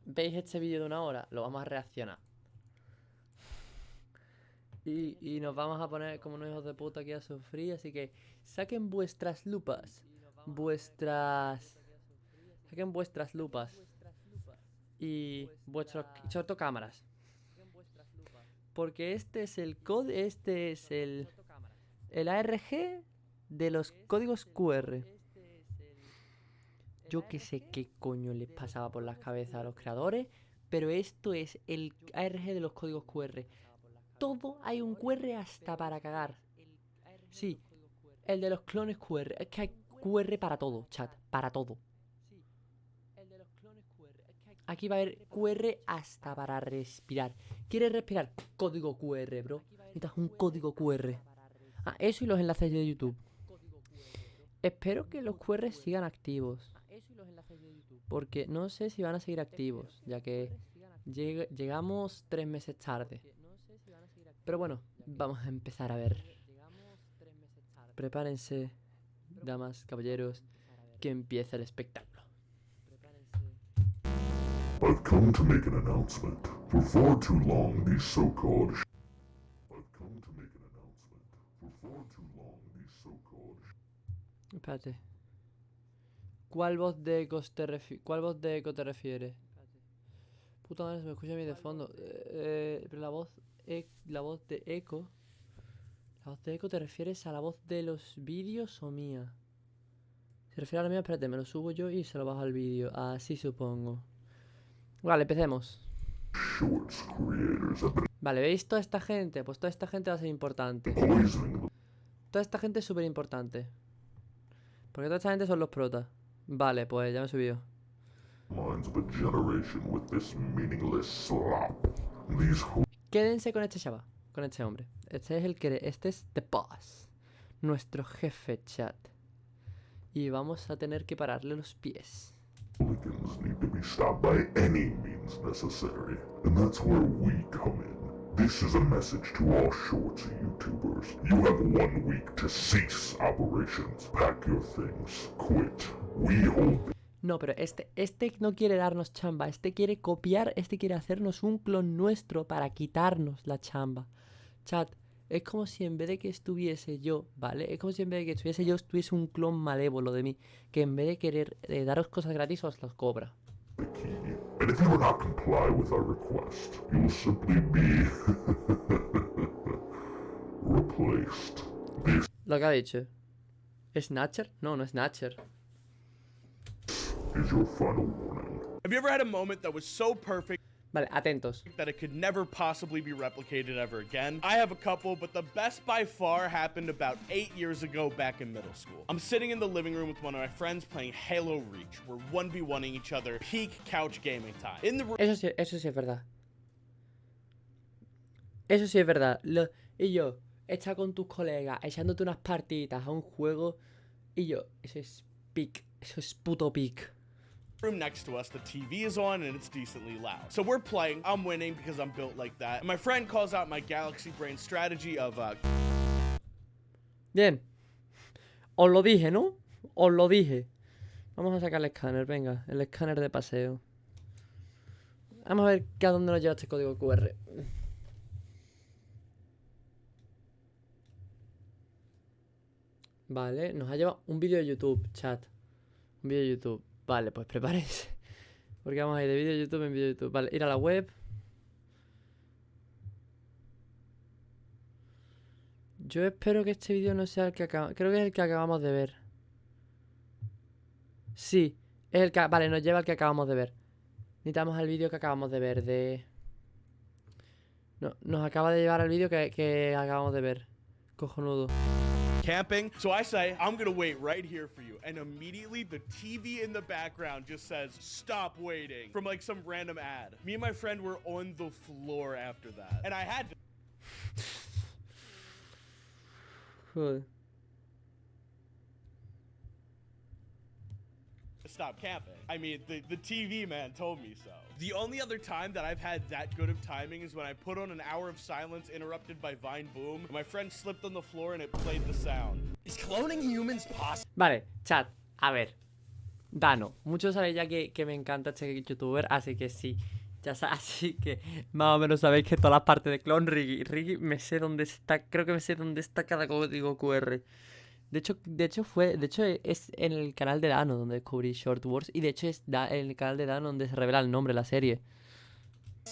veis este vídeo de 1 hora, lo vamos a reaccionar. Y nos vamos a poner como unos hijos de puta aquí a sufrir. Así que saquen vuestras lupas. Saquen vuestras lupas. Y vuestros... sobre todo cámaras. Porque este es el el ARG de los códigos QR. Yo que sé qué coño les pasaba por las cabezas a los creadores, pero esto es el ARG de los códigos QR. Todo hay un QR hasta para cagar. Sí, el de los clones QR. Es que hay QR para todo, chat, para todo. Aquí va a haber QR hasta para respirar. ¿Quieres respirar? Código QR, bro. Necesitas un código QR. Ah, eso y los enlaces de YouTube. Espero que los QR sigan activos. Porque no sé si van a seguir activos, ya que llegamos 3 meses tarde. Pero bueno, vamos a empezar a ver. Prepárense, damas, caballeros, que empiece el espectáculo. I've come to make an announcement. For far too long, these so-called Espérate. ¿Cuál voz de eco te refieres? Puta madre, se me escucha a mí de fondo. Pero la voz de eco. ¿La voz de eco te refieres a la voz de los vídeos o mía? Se refiere a la mía, espérate, me lo subo yo y se lo bajo al vídeo. Así supongo. Vale, empecemos. Vale, ¿veis toda esta gente? Pues toda esta gente va a ser importante. Toda esta gente es súper importante. Porque toda esta gente son los protas. Vale, pues ya me he subido. Quédense con este chaval, con este hombre. Este es The Boss. Nuestro jefe, chat. Y vamos a tener que pararle los pies. Hooligans need to be stopped by any means necessary, and that's where we come in. This is a message to all shorts YouTubers. You have 1 week to cease operations. Pack your things. Quit. We hold. No, pero este no quiere darnos chamba. Este quiere copiar, este quiere hacernos un clon nuestro para quitarnos la chamba. Chat, es como si en vez de que estuviese yo, ¿vale? Es como si en vez de que estuviese yo, estuviese un clon malévolo de mí, que en vez de querer daros cosas gratis, os las cobra. And if you do not comply with our request, you will simply be replaced. This Lo que ha dicho. ¿Snatcher? No, no es Snatcher. is your final warning. Have you ever had a moment that was so perfect Vale, atentos. that it could never possibly be replicated ever again? I have a couple, but the best by far happened about 8 years ago back in middle school. I'm sitting in the living room with one of my friends playing Halo Reach. We're 1v1ing each other, peak couch gaming time. In the room, Eso sí es verdad. Eso sí es verdad. Y yo, está con tus colegas, echándote unas partiditas a un juego. Y yo, eso es peak. Eso es puto peak. room next to us, the TV is on and it's decently loud. So we're playing, I'm winning because I'm built like that. And my friend calls out my galaxy brain strategy of Bien. Os lo dije, ¿no? Os lo dije. Vamos a sacar el escáner, venga. El escáner de paseo. Vamos a ver a dónde nos lleva este código QR. Vale, nos ha llevado un vídeo de YouTube, chat. Un vídeo de YouTube. Vale, pues prepárense. Porque vamos a ir de vídeo de YouTube en vídeo de YouTube. Vale, ir a la web. Yo espero que este vídeo no sea el que acabamos... Creo que es el que acabamos de ver. Sí, es el que... Vale, nos lleva al que acabamos de ver. Necesitamos el vídeo que acabamos de ver de... No, nos acaba de llevar al vídeo que acabamos de ver. Cojonudo. camping. So I say, I'm gonna wait right here for you. And immediately the TV in the background just says, stop waiting, from like some random ad. Me and my friend were on the floor after that. And I had to Joder. stop camping. I mean, the TV man told me so. The only other time that I've had that good of timing is when I put on an hour of silence interrupted by Vine Boom. My friend slipped on the floor and it played the sound. Is cloning humans possible? Vale, chat, a ver. Dano. Muchos sabéis ya que me encanta este youtuber, así que sí. Así que más o menos sabéis que todas las partes de Clone Riggy me sé dónde está. Creo que me sé dónde está cada código QR. De hecho es en el canal de Dano donde descubrí Short Wars. Y de hecho es en el canal de Dano donde se revela el nombre de la serie.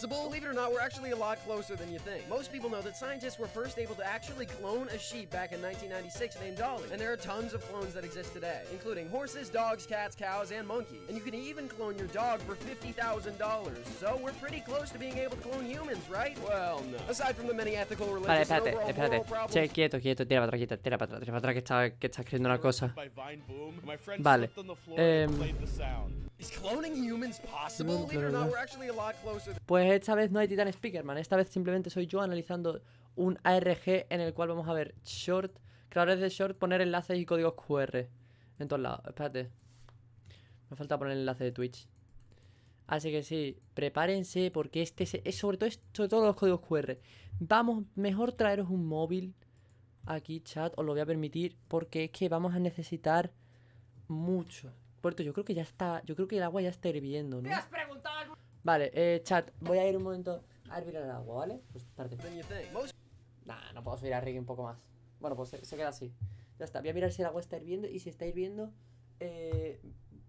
Believe it or not, we're actually a lot closer than you think. Most people know that scientists were first able to actually clone a sheep back in 1996 named Dolly. And there are tons of clones that exist today, including horses, dogs, cats, cows, and monkeys. And you can even clone your dog for $50,000. So we're pretty close to being able to clone humans, right? Well, no. Aside from the many ethical, religious, Vale, and overall espérate. moral problems... Che, quieto, tira para atrás, tira para atrás, que está escribiendo una cosa. Vale. Is cloning humans possible? Believe it or not, we're actually a lot closer. Pues esta vez no hay Titan Speakerman, esta vez simplemente soy yo analizando un ARG en el cual vamos a ver short, creadores de short, poner enlaces y códigos QR en todos lados. Espérate, me falta poner el enlace de Twitch. Así que sí, prepárense porque este es sobre todo los códigos QR. Vamos, mejor traeros un móvil aquí, chat, os lo voy a permitir porque es que vamos a necesitar mucho. Puerto, yo creo que ya está, yo creo que el agua ya está hirviendo, ¿no? ¿Me has preguntado? Vale, chat, voy a ir un momento a hervir el agua, ¿vale? Pues espérate. Nah, no puedo subir a Ricky un poco más. Bueno, pues se queda así. Ya está, voy a mirar si el agua está hirviendo y si está hirviendo,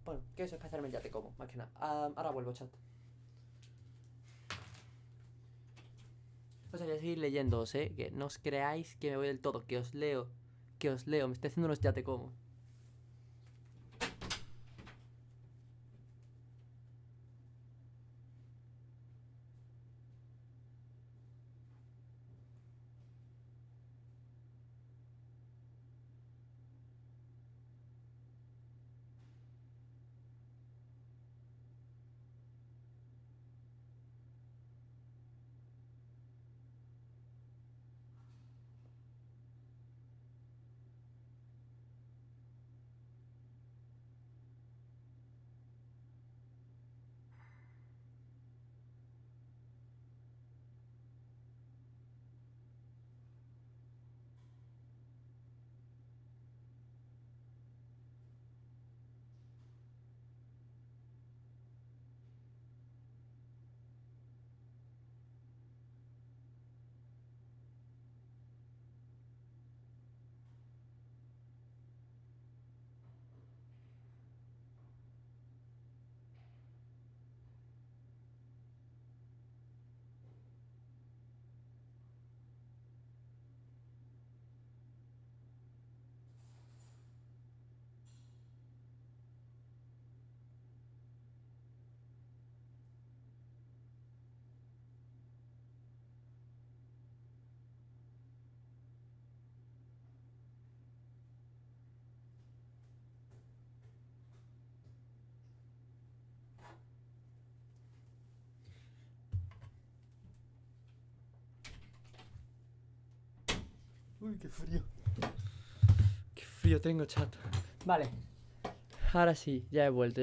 bueno, que eso es para hacerme el yate como, más que nada. Ahora vuelvo, chat. O sea, voy a seguir leyéndoos, que no os creáis que me voy del todo, que os leo, me estoy haciendo unos yate como. Uy, qué frío. Qué frío tengo, chat. Vale. Ahora sí, ya he vuelto.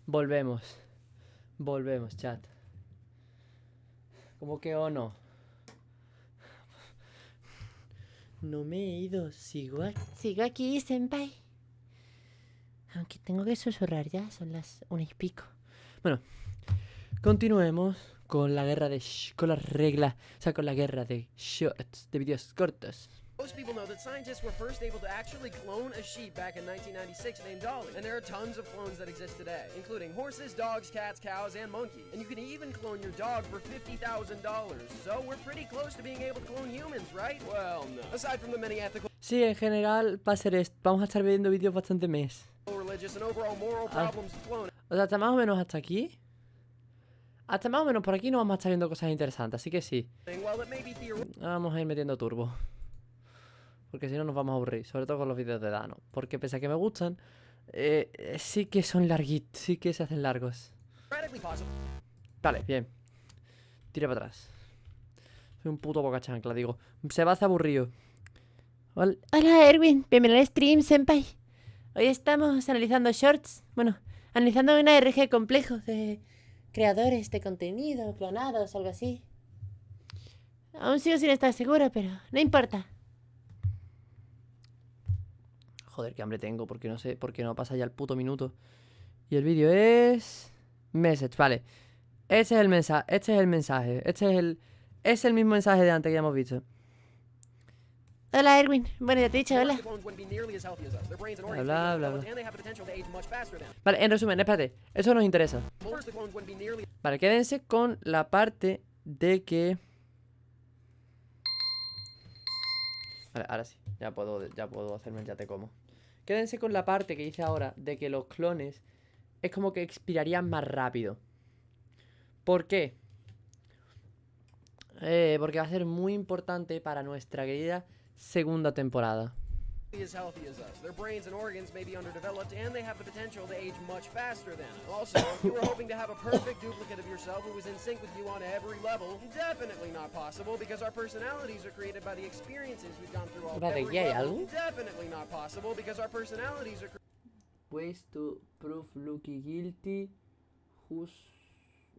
Volvemos, chat. ¿Cómo que o no? No me he ido. Sigo aquí, senpai. Aunque tengo que susurrar ya, son las 1:00. Bueno, continuemos con la guerra con las reglas, o sea, con la guerra de shorts, de vídeos cortos. Most people know that scientists were first able to actually clone a sheep back in 1996 named Dolly. And there are tons of clones that exist today, including horses, dogs, cats, cows, and monkeys. And you can even clone your dog for $50,000. So we're pretty close to being able to clone humans, right? Well, no. Aside from the many ethical... Sí, en general va a ser esto. Vamos a estar viendo vídeos bastante mes. religious and overall moral problems of cloning. O sea, hasta más o menos hasta aquí. Hasta más o menos por aquí no vamos a estar viendo cosas interesantes, así que sí. While it may be Vamos a ir metiendo turbo. Porque si no nos vamos a aburrir, sobre todo con los vídeos de Dano. Porque pese a que me gustan, sí que son larguitos, sí que se hacen largos. Vale, bien. Tira para atrás. Soy un puto boca chancla, digo. Se va a hacer aburrido. Hola Erwin, bienvenido al stream, senpai. Hoy estamos analizando shorts. Bueno, analizando un ARG complejo de creadores de contenido, clonados, algo así. Aún sigo sin estar segura, pero no importa. Joder, qué hambre tengo, porque no sé, porque no pasa ya el puto minuto. Y el vídeo es... Message, vale. Este es el mensaje, es el mismo mensaje de antes que ya hemos visto. Hola, Erwin. Bueno, ya te he dicho hola. Bla, bla, bla, bla. Vale, en resumen, espérate. Eso nos interesa. Vale, quédense con la parte de que... Vale, ahora sí. Ya puedo hacerme el ya te como. Quédense con la parte que dice ahora de que los clones es como que expirarían más rápido. ¿Por qué? Porque va a ser muy importante para nuestra querida segunda temporada. As healthy as us. Their brains and organs may be underdeveloped, and they have the potential to age much faster than us. Also, if you were hoping to have a perfect duplicate of yourself who was in sync with you on every level, definitely not possible because our personalities are created by the experiences we've gone through all every level. Definitely not possible because our personalities are Ways to prove Lucky guilty.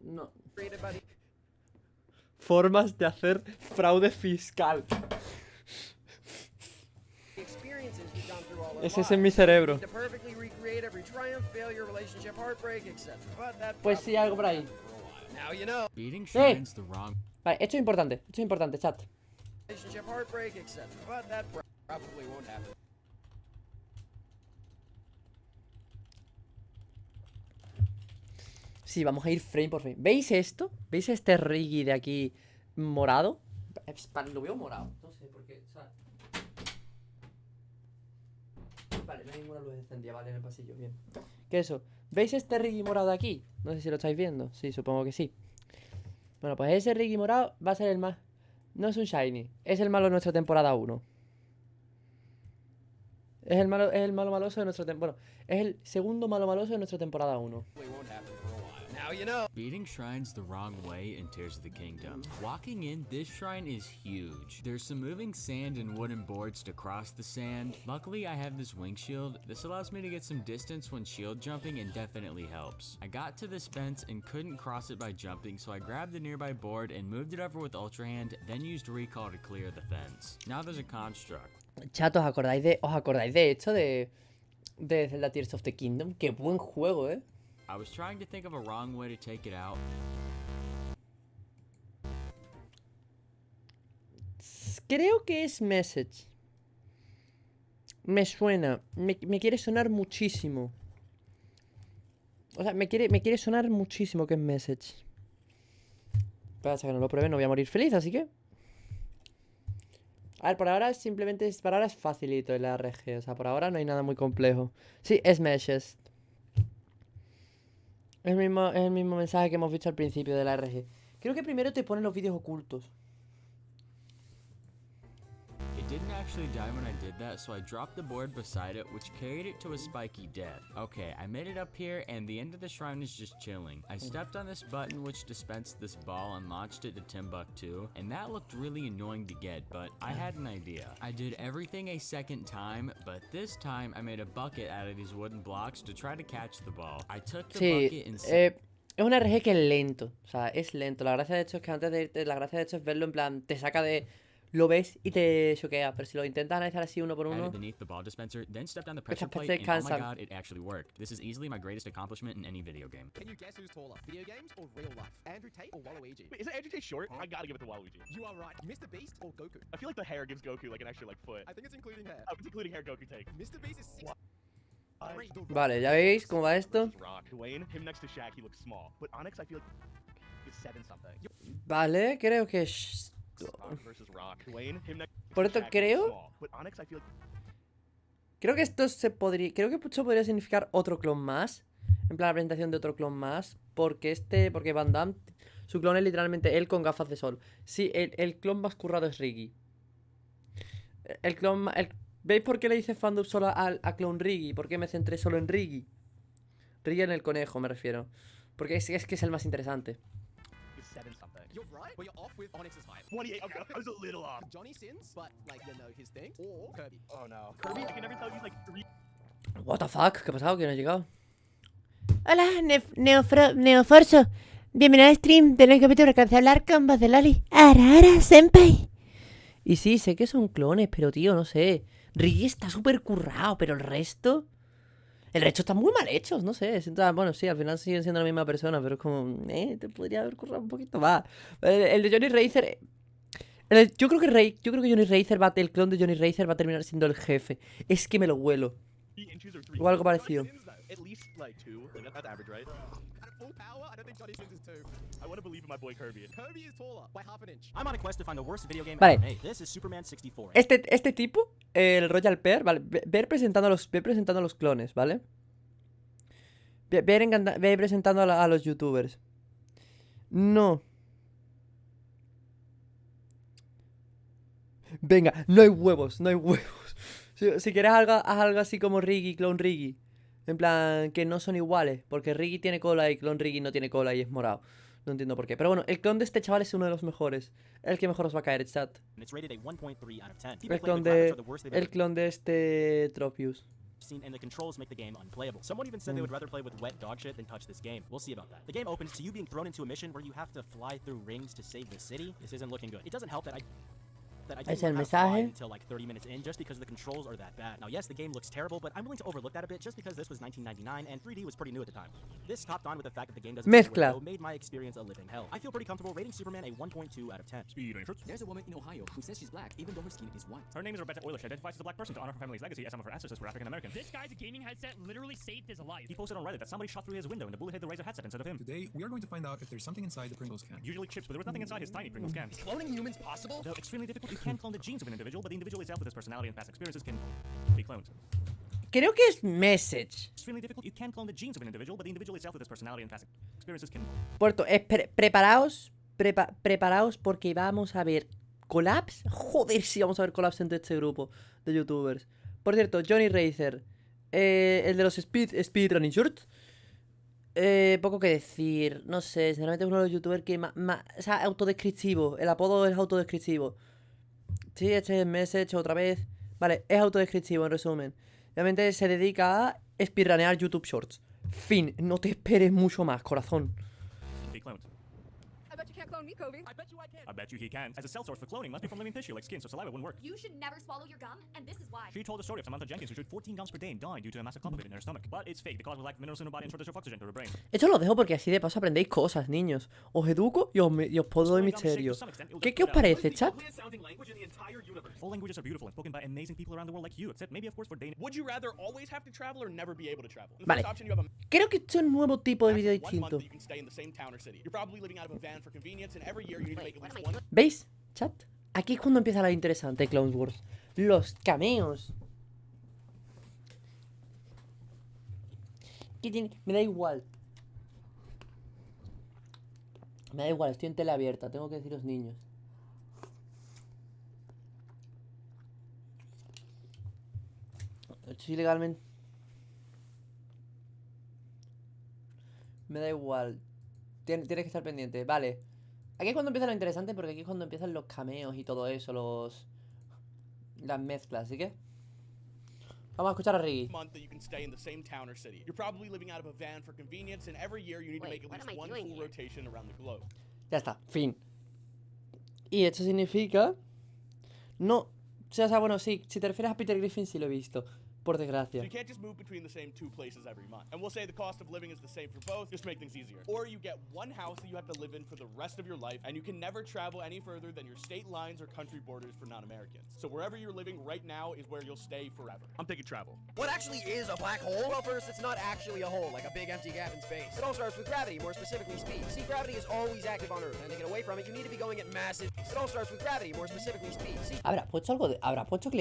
No. created by the Formas de hacer fraude fiscal. experiences we've gone through all our Ese es en mi cerebro. to perfectly recreate every triumph, failure, relationship, heartbreak, etc. But that Pues sí, algo por ahí. now you know. Beating Hey. Shrine's the wrong Vale, esto es importante, chat. Relationship, heartbreak, etc. But that probably won't happen. Sí, vamos a ir frame por frame. ¿Veis esto? ¿Veis este Riggy de aquí morado? Lo veo morado. No sé por qué. O sea... Vale, no hay ninguna luz encendida, vale, en el pasillo. Bien. ¿Qué es eso? ¿Veis este Riggy morado de aquí? No sé si lo estáis viendo. Sí, supongo que sí. Bueno, pues ese Riggy morado va a ser el más... No es un shiny. Es el malo de nuestra temporada 1. Es el malo maloso de nuestra temporada... Bueno, es el segundo malo maloso de nuestra temporada 1. Won't happen for a while. Now you know. Beating Shrine's the wrong way in Tears of the Kingdom. Walking in, this shrine is huge. There's some moving sand and wooden boards to cross the sand. Luckily, I have this wing shield. This allows me to get some distance when shield jumping and definitely helps. I got to this fence and couldn't cross it by jumping, so I grabbed the nearby board and moved it over with Ultra Hand, then used recall to clear the fence. Now there's a construct. Chat, ¿os acordáis de esto de Zelda Tears of the Kingdom? Qué buen juego, ¿eh? I was trying to think of a wrong way to take it out. Creo que es Message. Me suena. Me quiere sonar muchísimo. O sea, me quiere sonar muchísimo que es Message. Pero hasta que no lo pruebe no voy a morir feliz, así que... A ver, por ahora simplemente es facilito el ARG. O sea, por ahora no hay nada muy complejo. Sí, es Meshes. Es el mismo mensaje que hemos visto al principio del ARG. Creo que primero te ponen los vídeos ocultos. It didn't actually die when I did that, so I dropped the board beside it, which carried it to a spiky death. Okay, I made it up here, and the end of the shrine is just chilling. I stepped on this button, which dispensed this ball, and launched it to Timbuktu, and that looked really annoying to get, but I had an idea. I did everything a second time, but this time I made a bucket out of these wooden blocks to try to catch the ball. I took the bucket and... es un RG que es lento. O sea, es lento. La gracia de hecho es que antes de irte, la gracia de hecho es verlo en plan, te saca de... Lo ves y te choquea, pero si lo intentas analizar así uno por uno... beneath the ball dispenser, then stepped on the pressure plate, and oh my god, it actually worked. This is easily my greatest accomplishment in any video game. Can you guess who's taller? Video games or real life? Andrew Tate or Waluigi? Wait, isn't Andrew Tate short? I gotta give it to Waluigi. You are right. Mr. Beast or Goku? I feel like the hair gives Goku like an extra like foot. I think it's including hair. Oh, it's including hair Goku take. Mr. Beast is 6. Vale, ya veis cómo va esto. Rock. Dwayne, him next to Shaq, he looks small. But Onyx, I feel like is 7 something. Vale, creo que es... Rock versus Rock. Dwayne, him next Por to esto Shaq, he creo... looks small. But Onyx, I feel like Creo que esto se podría... Creo que esto podría significar otro clon más. En plan, la presentación de otro clon más. Porque Porque Van Damme... Su clon es literalmente él con gafas de sol. Sí, el clon más currado es Riggy. El clon... ¿Veis por qué le hice fandom solo a clon Riggy? ¿Por qué me centré solo en Riggy? Riggy en el conejo, me refiero. Porque es que es el más interesante. he's 7 something. You're right, but you're off with Onyx's height. 28. Okay, I was a little off. Johnny Sins, but like you know his thing, or Kirby. Oh no. Kirby, I can never tell he's like 3. What the fuck? ¿Qué ha pasado? ¿Quién ha llegado? Hola, Neoforso. Bienvenido al stream de nuevo capítulo que acabas de hablar con voz de Loli. Ara, senpai. Y sí, sé que son clones, pero tío, no sé. Riggy está súper currado, pero el resto... El resto están muy mal hechos, no sé. Bueno, sí, al final siguen siendo la misma persona, pero es como, te podría haber currado un poquito más. El de Johnny Racer. Yo creo que Johnny Racer el clon de Johnny Racer va a terminar siendo el jefe. Es que me lo huelo. O algo parecido. At least like 2. Like that's average, right? At full power, I don't think Johnny Sins is 2. I want to believe in my boy Kirby. Kirby is taller by half an inch. I'm on a quest to find the worst video game Vale. ever made. This is Superman 64. Este tipo, el Royal Pair, vale, ve presentando a los clones, ¿vale? Ve presentando a los youtubers. No. Venga, no hay huevos, no hay huevos. Si quieres haz algo así como Riggy, Clone Riggy. En plan, que no son iguales. Porque Riggy tiene cola y Clone Riggy no tiene cola y es morado. No entiendo por qué. Pero bueno, el clon de este chaval es uno de los mejores. El que mejor os va a caer, chat. It's rated a 1.3 out of 10. El clon de este Tropius. And the controls make the game unplayable. Someone even said they would rather play with wet dog shit than touch this game. We'll see about that. The game opens to you being thrown into a mission where you have to fly through rings to save the city. This isn't looking good. It doesn't help that I Es didn't el learn how to fly mensaje. until like 30 minutes in just because the controls are that bad. Now yes, the game looks terrible, but I'm willing to overlook that a bit just because this was 1999 and 3D was pretty new at the time. This topped on with the fact that the game doesn't Mezcla. well, made my experience a living hell. I feel pretty comfortable rating Superman a 1.2 out of 10. Speed on your shirts. There's a woman in Ohio who says she's black, even though her skin is white. Her name is Rebecca Euler. She identifies as a black person to honor her family's legacy as some of her ancestors were African American. This guy's gaming headset literally saved his life. He posted on Reddit that somebody shot through his window and the bullet hit the Razer headset instead of him. Today, we are going to find out if there's something inside the Pringles can. Usually chips, but there was nothing inside his tiny Pringles can. Is cloning humans possible? Though extremely difficult, you can clone the genes of an individual, but the individual itself with his personality and past experiences can be cloned. Creo que es Message. Extremely difficult, you can clone the genes of an individual, but the individual itself with his personality and past experiences can. Puerto, preparaos. Preparaos porque vamos a ver collabs. Joder, sí, vamos a ver collabs entre este grupo de youtubers. Por cierto, Johnny Racer, el de los speedrunning shorts. Poco que decir. No sé, sinceramente es uno de los youtubers que o sea, autodescriptivo. El apodo es autodescriptivo. Sí, este es Message otra vez. Vale, es autodescriptivo en resumen. Realmente se dedica a speedrunear YouTube Shorts. Fin, no te esperes mucho más, corazón. Be cloned. I bet you can't clone me, Kobe. I bet you he can. As a cell source for cloning must be from living tissue like skin, so saliva wouldn't work. You should never swallow your gum, and this is why. She told a story of Samantha Jenkins who chewed 14 gums per day and died due to a massive clump of it in her stomach. But it's fake. The cause was lack of minerals in her body and shortage of oxygen to her brain. Esto lo dejo porque así de paso aprendéis cosas, niños. Os educo y os puedo dar misterio. ¿Qué os parece, chat? All languages are beautiful and spoken by amazing people around the world like you, except maybe of course for Danish. Would you rather always have to travel or never be able to travel? In the Vale. first option, you have a Creo que esto es un nuevo tipo de vídeo one month distinto. that you can stay in the same town or city. You're probably living out of a van for convenience, and every year you need to make at least one. ¿Veis, chat? Aquí es cuando empieza lo interesante, Clone Wars. Los cameos. Me da igual. Me da igual, estoy en tele abierta. Tengo que deciros, niños. Estoy legalmente. Me da igual. Tienes que estar pendiente. Vale. Aquí es cuando empieza lo interesante, porque aquí es cuando empiezan los cameos y todo eso, las mezclas, ¿así que? Vamos a escuchar a Riggy. Month that you can stay in the same town or city. You're probably living out of a van for convenience, and every year you need to make at least one full rotation around the globe. Ya está, fin. Y esto significa... No, o sea, bueno, sí, si te refieres a Peter Griffin sí lo he visto. Por desgracia. So you can't just move between the same two places every month. And we'll say the cost of living is the same for both, just to make things easier. Or you get one house that you have to live in for the rest of your life, and you can never travel any further than your state lines or country borders for non-Americans. So wherever you're living right now is where you'll stay forever. I'm taking travel. What actually is a black hole? Well, first, it's not actually a hole, like a big empty gap in space. It all starts with gravity, more specifically speed. See, gravity is always active on Earth, and to get away from it, you need to be going at massive... It all starts with gravity, more specifically speed. See, ¿Habrá puesto algo de... ¿Habrá puesto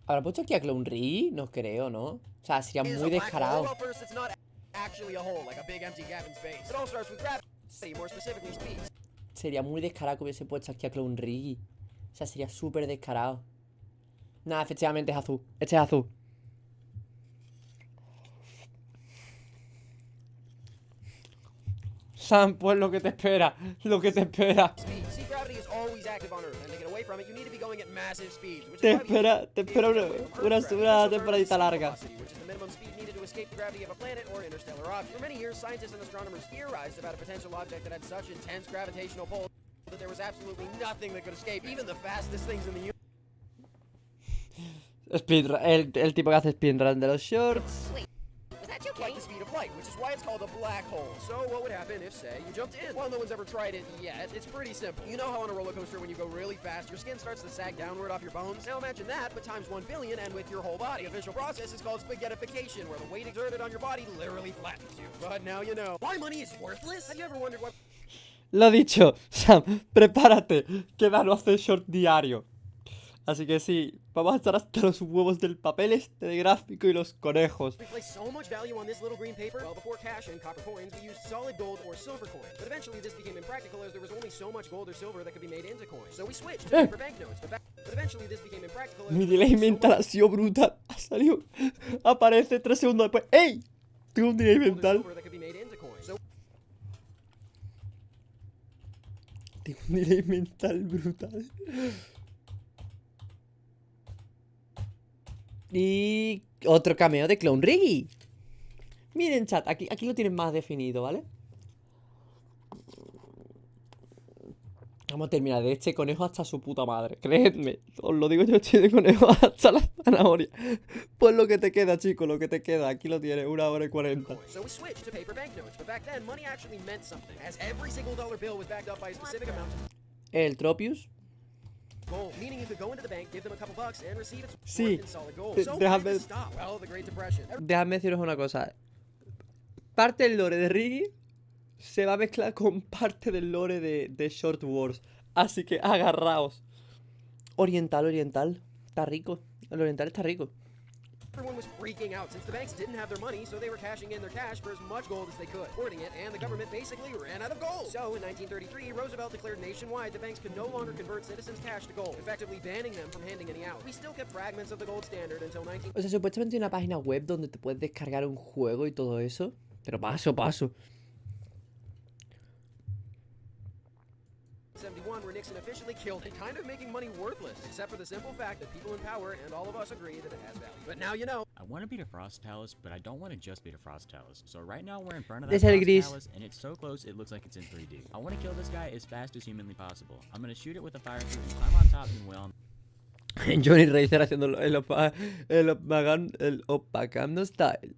¿Habrá puesto aquí a Clone Riggy? No creo, ¿no? O sea, sería is muy a black descarado. hole? Well, first, it's not actually a hole, like a big empty gap in space. It all starts with gravity, more specifically speed. Sería muy descarado que hubiese puesto aquí a Clone Riggy. O sea, sería súper descarado. Nada, efectivamente es azul. Este es azul. Sam, pues lo que te espera. Lo que te espera. Speed. See, gravity is always active on Earth, and to get away from it, you need to be going at massive speeds. Which Te is why we espera una temporadita larga. which is the minimum speed needed to escape the gravity of a planet or interstellar object. For many years, scientists and astronomers theorized about a potential object that had such intense gravitational pull that there was absolutely nothing that could escape, even the fastest things in the universe. El tipo que hace speedrun de los shorts. Like the speed of light, which is why it's called a black hole. So what would happen if, say, you jumped in? Well, no one's ever tried it yet. It's pretty simple. You know how on a roller coaster when you go really fast, your skin starts to sag downward off your bones? Now imagine that, but times 1 billion and with your whole body. The official process is called spaghettification, where the weight exerted on your body literally flattens you. But now you know. Why money is worthless? Have you ever wondered what... Lo dicho, Sam, prepárate, que no hace short diario. Así que sí, vamos a estar hasta los huevos del papel este de gráfico y los conejos. We place so much value on this little green paper. Well, before cash and copper coins, we used solid gold or silver coins. But eventually this became impractical as there was only so much gold or silver that could be made into coins. So we switched to paper banknotes. But eventually this became impractical as Mi delay mental ha sido brutal. Ha salido. Aparece 3 segundos después. ¡Ey! Tengo un delay mental. Tengo un delay mental brutal. Y otro cameo de Clone Riggy. Miren, chat, aquí lo tienen más definido, ¿vale? Vamos a terminar de este conejo hasta su puta madre. Creedme, os lo digo yo, estoy de conejo hasta la zanahoria. Pues lo que te queda, chicos, lo que te queda. Aquí lo tienes, 1 hora y 40. El Tropius. Sí, déjame deciros una cosa. Parte del lore de Riggy se va a mezclar con parte del lore de Short Wars. Así que agarraos. Oriental. Está rico. El oriental está rico. Everyone was freaking out since the banks didn't have their money, so they were cashing in their cash for as much gold as they could, hoarding it, and the government basically ran out of gold. So, in 1933, Roosevelt declared nationwide the banks could no longer convert citizens' cash to gold, effectively banning them from handing any out. We still kept fragments of the gold standard until 19... O sea, supuestamente hay una página web donde te puedes descargar un juego y todo eso, pero paso a paso. 1971, where Nixon officially killed it, kind of making money worthless, except for the simple fact that people in power and all of us agree that it has value. But now you know. I want to beat a Frost Talus, but I don't want to just beat a Frost Talus. So right now we're in front of that Frost Talus, and it's so close it looks like it's in 3D. I want to kill this guy as fast as humanly possible. I'm going to shoot it with a fire suit and climb on top and wail. Johnny Racer haciendo el opacando style.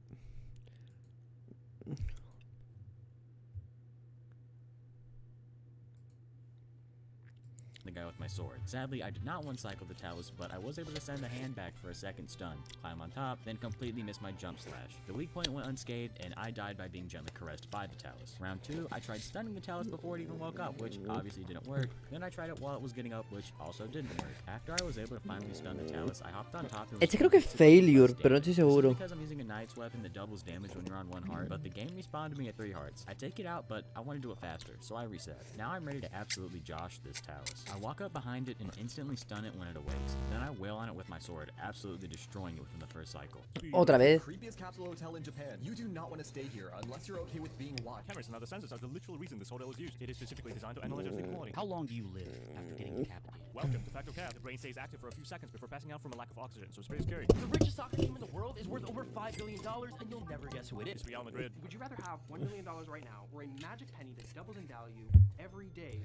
The guy with my sword. Sadly, I did not one-cycle the Talus, but I was able to send the hand back for a second stun, climb on top, then completely miss my jump slash. The weak point went unscathed, and I died by being gently caressed by the Talus. Round 2, I tried stunning the Talus before it even woke up, which obviously didn't work. Then I tried it while it was getting up, which also didn't work. After I was able to finally stun the Talus, I hopped on top and... Este creo que es failure, pero no estoy seguro. Because I'm using a Knight's weapon that doubles damage when you're on 1 heart, but the game respawned me at 3 hearts. I take it out, but I want to do it faster, so I reset. Now I'm ready to absolutely josh this Talus. I walk up behind it and instantly stun it when it awakes. Then I wail on it with my sword, absolutely destroying it within the first cycle. Otra vez. Creepiest capsule hotel in Japan. You do not want to stay here unless you're okay with being watched. Cameras and other sensors are the literal reason this hotel is used. It is specifically designed to analyze everything quality. How long do you live after getting decapitated? Welcome to Facto Cap. The brain stays active for a few seconds before passing out from a lack of oxygen, so it's pretty scary. The richest soccer team in the world is worth over $5 billion, and you'll never guess who it is. It's Real Madrid. Would you rather have $1 million right now or a magic penny that doubles in value every day?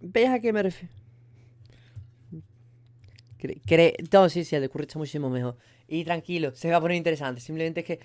¿Veis a qué me refiero? No, sí, el de Curry está muchísimo mejor. Y tranquilo, se va a poner interesante. Simplemente es que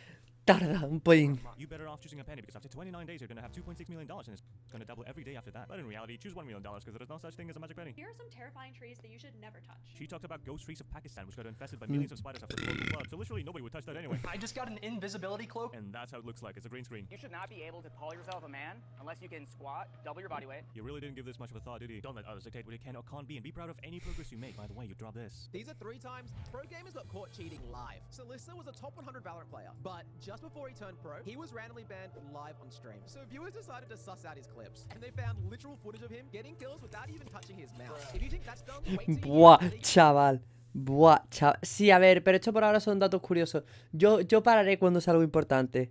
tarda un pelín. You better off choosing a penny because after 29 days you're going to have $2.6 million and it's going to double every day after that. But in reality, choose $1 million because there is no such thing as a magic penny. Here are some terrifying trees that you should never touch. She talked about ghost trees of Pakistan which got infested by millions of spiders after the local flood. So literally nobody would touch that anyway. I just got an invisibility cloak. And that's how it looks like. It's a green screen. You should not be able to call yourself a man unless you can squat, double your body weight. You really didn't give this much of a thought, did you? Don't let others dictate what it can or can't be and be proud of any progress you make. By the way, you draw this. These are 3 times pro gamers got caught cheating live. Solista was a top 100 Valorant player, but just before he turned pro, he was randomly banned live on stream. So viewers decided to suss out his clips, and they found literal footage of him getting kills without even touching his mouse. If you think that's dumb, wait till Buah, chaval. Buah, chaval. Sí, a ver, pero esto por ahora son datos curiosos. Yo pararé cuando sea algo importante.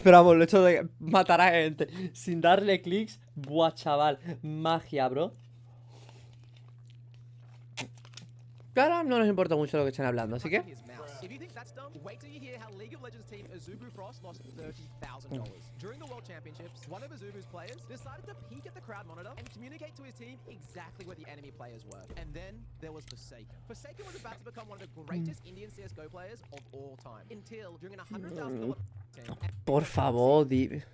Pero vamos, lo hecho de matar a gente sin darle clics. Buah, chaval. Magia, bro. Ahora no nos importa mucho lo que estén hablando, así que... If you think that's dumb, wait till you hear how League of Legends team Azubu Frost lost $30,000. During the World Championships, one of Azubu's players decided to peek at the crowd monitor and communicate to his team exactly where the enemy players were. And then there was Forsaken. Forsaken was about to become one of the greatest Indian CSGO players of all time. Until, during a $100,000 Por favor,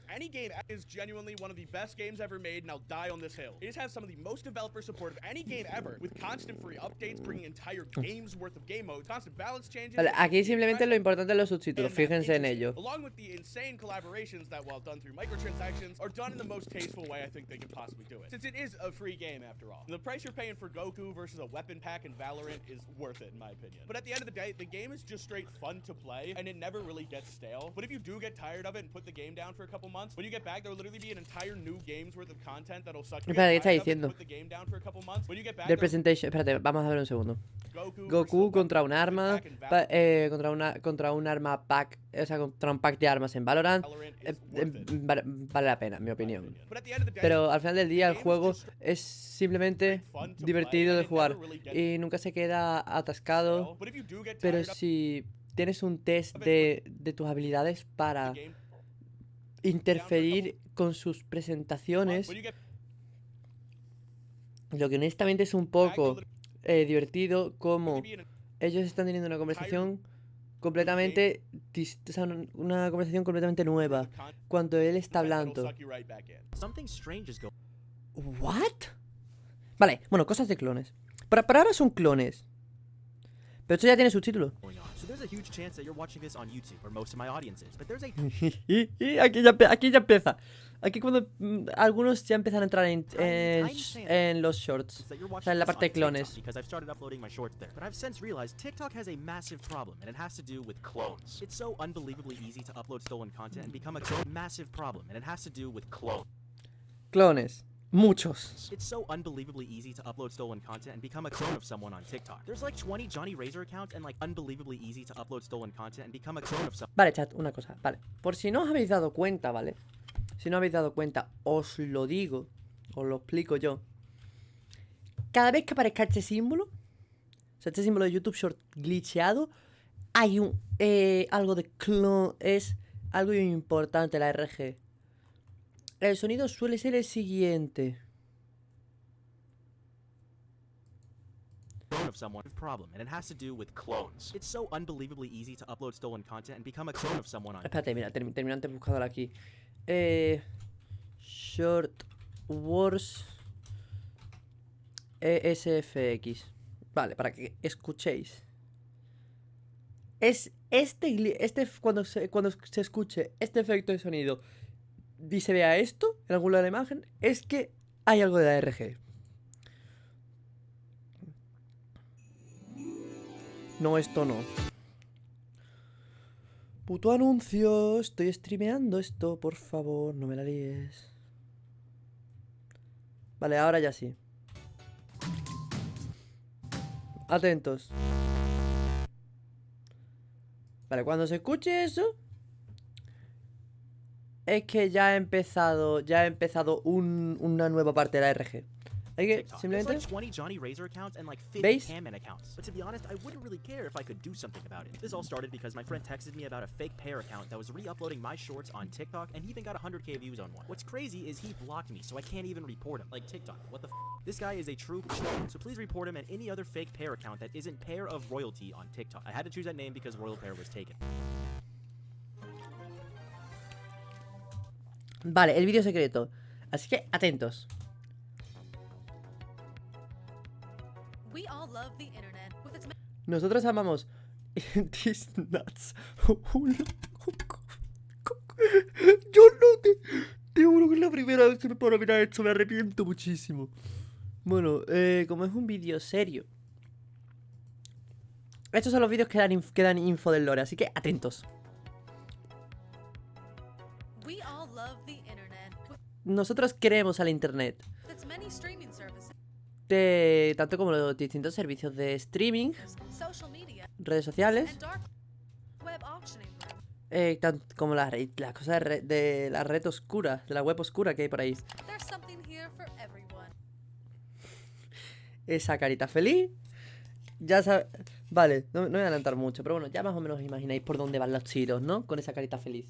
Any game is genuinely one of the best games ever made, and I'll die on this hill. It just has some of the most developer support of any game ever, with constant free updates, bringing entire games worth of game modes, constant balance changes. Vale, aquí simplemente lo importante es los subtítulos, fíjense en ello. Along with the insane collaborations that, while done through microtransactions, are done in the most tasteful way I think they can possibly do it. Since it is a free game after all. The price you're paying for Goku versus a weapon pack in Valorant is worth it in my opinion. But at the end of the day, the game is just straight fun to play, and it never really gets stale. But if you do get tired of it and put the game down for a couple months, when you get back, there will literally be an entire new game's worth of content that'll suck you. Espera, ¿qué está diciendo? Put the game down for a couple months. When you get back, Del presentation, espérate, vamos a ver un segundo. Goku contra un arma, contra un arma pack, o sea, contra un pack de armas en Valorant, vale la pena, en mi opinión. Pero al final del día el juego es simplemente divertido de jugar y nunca se queda atascado. Pero si tienes un test de tus habilidades para interferir con sus presentaciones, lo que honestamente es un poco divertido, como ellos están teniendo una conversación completamente, o sea, una conversación completamente nueva cuando él está hablando. ¿What? Vale, bueno, cosas de clones. Para ahora son clones. Pero esto ya tiene subtítulos. Aquí ya empieza. Aquí cuando algunos ya empiezan a entrar en los shorts, o sea, en la parte de clones. But I've since realized TikTok has a massive problem, and it has to do with clones. It's so unbelievably easy to upload stolen content and become a massive problem, and it has to do with clones. Clones. Muchos. It's so unbelievably easy to upload stolen content and become a clone of someone on TikTok. There's like 20 Johnny Razor accounts and like unbelievably easy to upload stolen content and become a clone of someone. Vale, chat, una cosa, vale. Por si no os habéis dado cuenta, ¿vale? Si no habéis dado cuenta, os lo digo, os lo explico yo. Cada vez que aparezca este símbolo, o sea, este símbolo de YouTube Short glitcheado, hay un algo de clon, es algo importante la RG. El sonido suele ser el siguiente. Of someone problem, and it has to do with clones. It's so unbelievably easy to upload stolen content and become a clone of someone on. Espérate, mira, terminante buscador aquí. Short Wars ESFX. Vale, para que escuchéis. Es cuando se escuche este efecto de sonido y se vea esto en algún lado de la imagen, es que hay algo de la RG. No, esto no. Puto anuncio. Estoy streameando esto, por favor, no me la líes. Vale, ahora ya sí. Atentos. Vale, cuando se escuche eso, es que ya ha empezado una nueva parte de la RG. Hay que simplemente... ¿Veis? But to be honest, I wouldn't really care if I could do something about it. This all started because my friend texted me about a fake pair account that was re-uploading my shorts on TikTok, and he even got 100k views on one. What's crazy is he blocked me, so I can't even report him. Like, TikTok, what the f? This guy is a true troll, so please report him and any other fake pair account that isn't Pair of Royalty on TikTok. I had to choose that name because Royal Pair was taken. Vale, el vídeo secreto. Así que atentos. Nosotros amamos These nuts. Yo no te juro que es la primera vez que me paro a mirar esto. Me arrepiento muchísimo. Bueno, como es un vídeo serio, estos son los vídeos que dan info del lore, así que atentos. Nosotros queremos al internet, tanto como los distintos servicios de streaming, redes sociales, tanto como las cosas de la red oscura, de la web oscura que hay por ahí. Esa carita feliz. Ya sabes. Vale, no voy a adelantar mucho, pero bueno, ya más o menos imagináis por dónde van los tiros, ¿no? Con esa carita feliz.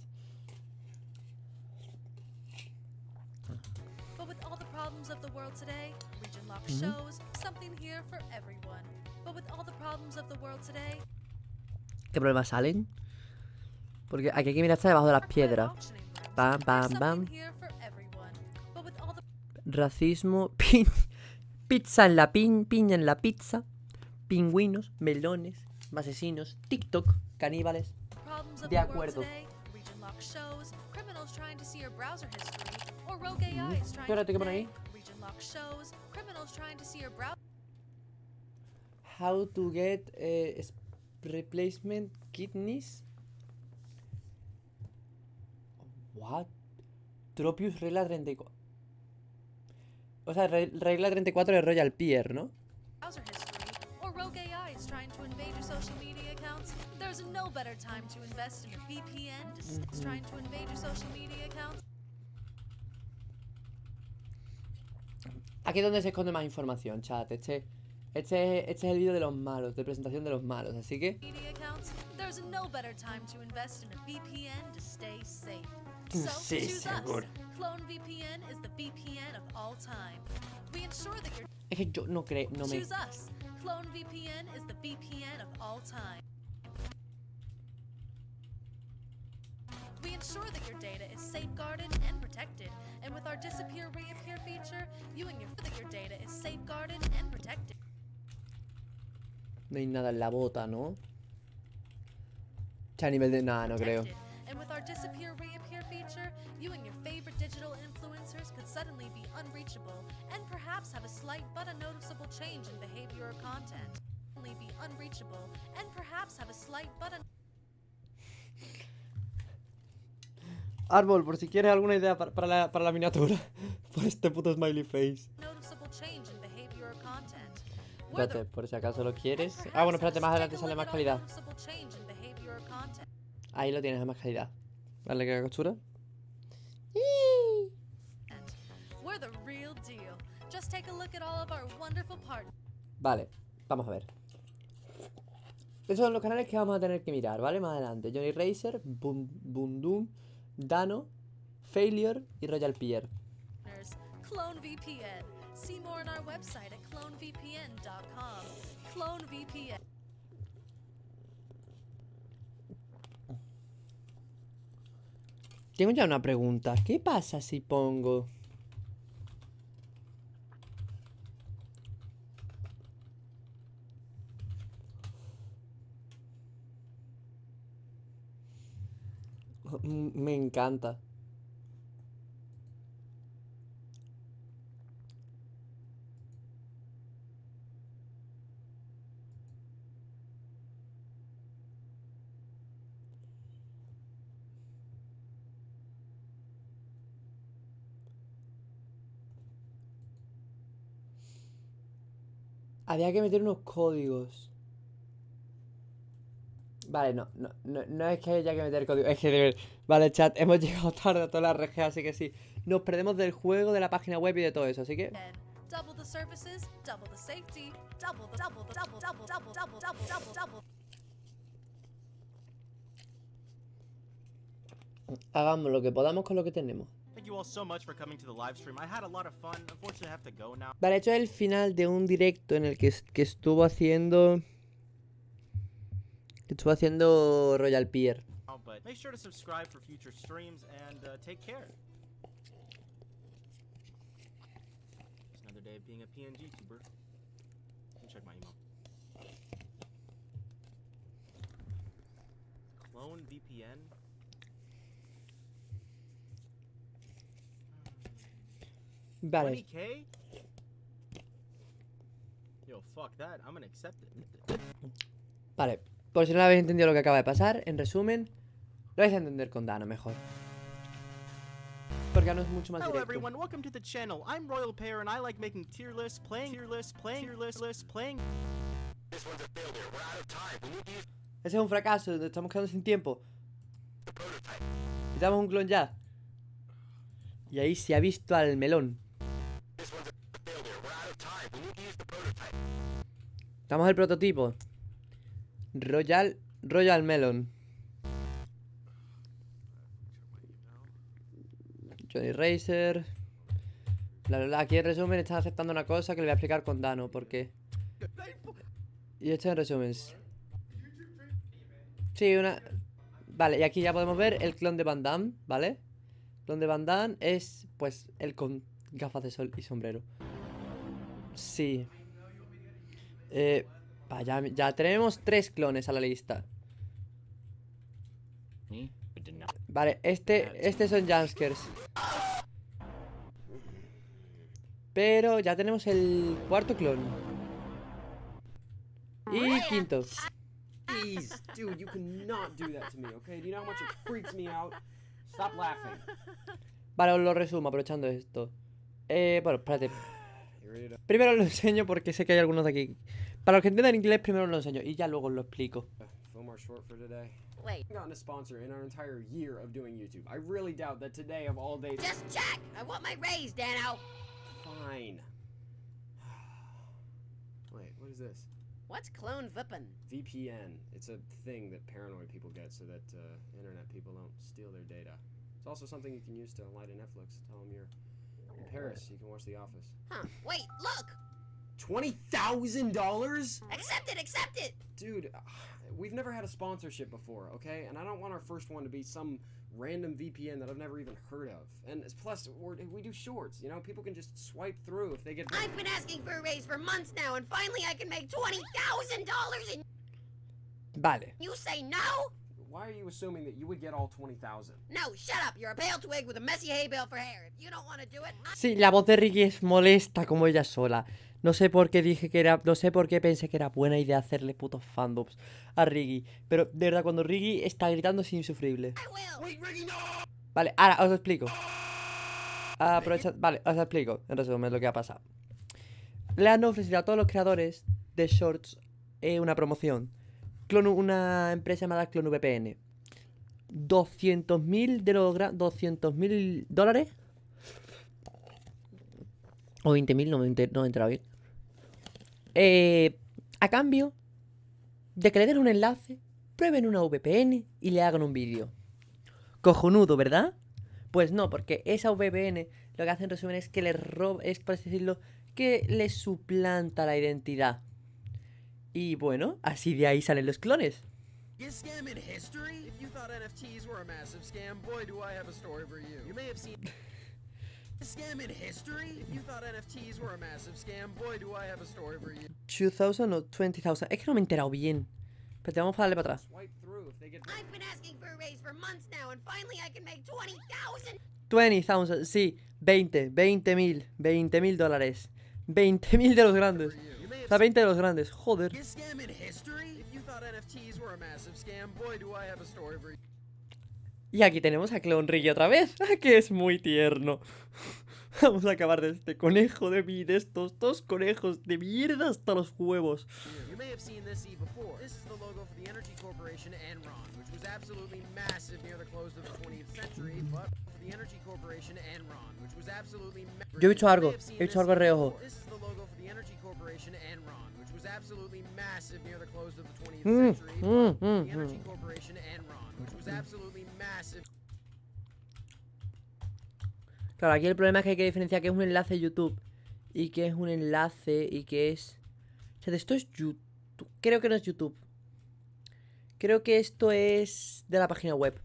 But with all the problems of the world today, Region Lock shows something here for everyone. But with all the problems of the world today, ¿Qué problemas salen? Porque aquí hay que mirar hasta debajo de las piedras. Bam, bam, bam. Racismo. Pizza en la piña en la pizza. Pingüinos, melones, asesinos, TikTok, caníbales. De acuerdo. Espérate, ¿qué pone ahí? How to get replacement kidneys. What? Tropius regla 34. O sea, regla 34 de Royal Pier, ¿no? Aquí es donde se esconde más información, chat. Este es el vídeo de los malos, de presentación de los malos, así que... Sí, seguro. Es que yo no creo, no me... We ensure that your data is safeguarded and protected. And with our disappear reappear feature, you and your data is safeguarded and protected. No hay nada en la bota, ¿no? O sea, a nivel de nada, no creo. And with our disappear reappear feature, you and your favorite digital influencers could suddenly be unreachable and perhaps have a slight but unnoticeable change in behavior or content. Suddenly be unreachable and perhaps have a slight but Árbol, por si quieres alguna idea para la miniatura. Por este puto smiley face. Espérate, por si acaso lo quieres. Ah, bueno, espérate, más adelante sale más calidad. Ahí lo tienes a más calidad. Vale, que costura. Vale, vamos a ver. Esos son los canales que vamos a tener que mirar, ¿vale? Más adelante. Johnny Racer, Boom, Dano, Failure y Royal Pier. Clone VPN. See more on our website at clonevpn.com. Clone VPN. Tengo ya una pregunta. ¿Qué pasa si pongo... Me encanta. Había que meter unos códigos. Vale, no es que haya que meter código, es que vale, chat, hemos llegado tarde a todas las redes, así que sí. Nos perdemos del juego, de la página web y de todo eso, así que... Hagamos lo que podamos con lo que tenemos. Vale, hecho es el final de un directo en el que estuvo haciendo... Estuvo haciendo Royal Pier. Make sure to subscribe for future streams and take care. It's another day of being a PNG tuber. Let me check my email. Clone VPN. Vale. 20K? Yo, fuck that. I'm gonna accept it. Vale. Por si no habéis entendido lo que acaba de pasar, en resumen, lo vais a entender con Dano mejor. Porque no es mucho más Hello directo. everyone, welcome to the channel. I'm Royal Pair and I like making tier lists, playing. This one's a failure. We're out of time. We need to use... Ese es un fracaso, nos estamos quedando sin tiempo. Necesitamos un clon ya. Y ahí se ha visto al melón. Estamos el prototipo. Royal Melon. Johnny Racer. Bla, bla, bla. Aquí en resumen están aceptando una cosa que le voy a explicar con Dano. ¿Por qué? Y esto en resumen. Sí, una... Vale, y aquí ya podemos ver el clon de Van Damme, ¿vale? El clon de Van Damme es, pues, el con gafas de sol y sombrero. Sí. Ya tenemos 3 clones a la lista. Vale, este son jumpscares. Pero ya tenemos el 4.º clon. Y 5.º. Jeez, dude, you cannot do that to me, okay? Do you know how much it freaks me out? Stop laughing. Vale, os lo resumo aprovechando esto. Bueno, espérate. Primero os lo enseño porque sé que hay algunos de aquí. Para los que entiendan inglés, primero os lo enseño y ya luego os lo explico. Wait. I gotten a sponsor in our entire year of doing YouTube. I really doubt that today of all days. Just check. I want my raise, Dano. Fine. Wait, what is this? What's clone vippin'? VPN. It's a thing that paranoid people get so that internet people don't steal their data. It's also something you can use to lie to Netflix. Tell them you're in Paris, you can watch The Office. Huh. Wait, look. $20,000? Accept it. Dude, we've never had a sponsorship before, okay? And I don't want our first one to be some random VPN that I've never even heard of. And plus, we do shorts, you know? People can just swipe through if they get... I've been asking for a raise for months now, and finally I can make $20,000 and... Vale. You say no? Why are you assuming that you would get all 20,000? No, shut up. You're a pale twig with a messy hay bale for hair. If you don't want to do it... Sí, la voz de Ricky es molesta como ella sola. No sé por qué dije que era... No sé por qué pensé que era buena idea hacerle putos fandoms a Ricky. Pero de verdad, cuando Ricky está gritando es insufrible. Vale, ahora os lo explico. Vale, os lo explico. En resumen, lo que ha pasado. Le han ofrecido a todos los creadores de shorts una promoción. Una empresa llamada Clone VPN. 200.000 de los... $200.000. O 20.000, no me he enterado bien. A cambio de que le den un enlace, prueben una VPN y le hagan un vídeo. Cojonudo, ¿verdad? Pues no, porque esa VPN lo que hace en resumen es que le roba, es por así decirlo, que le suplanta la identidad. Y bueno, así de ahí salen los clones. Scam in history? If you thought NFTs were a massive scam, boy do I have a story for you. You may have seen scam in history? If you thought NFTs were a massive scam, boy do I have a story for you. 2,000 o 20,000. Es que no me he enterado bien. Pero te vamos a darle para atrás. I've been asking for a raise for months now, and finally I can make $20,000. 20,000, sí, 20.000 $20.000. 20.000 de los grandes. O sea, 20 de los grandes, joder. Y aquí tenemos a Clone Ricky otra vez, que es muy tierno. Vamos a acabar de este conejo de estos 2 conejos de mierda hasta los huevos. Yo he visto algo de reojo. Claro, aquí el problema es que hay que diferenciar que es un enlace de YouTube y que es un enlace y que es... O sea, esto es YouTube. Creo que no es YouTube. Creo que esto es de la página web.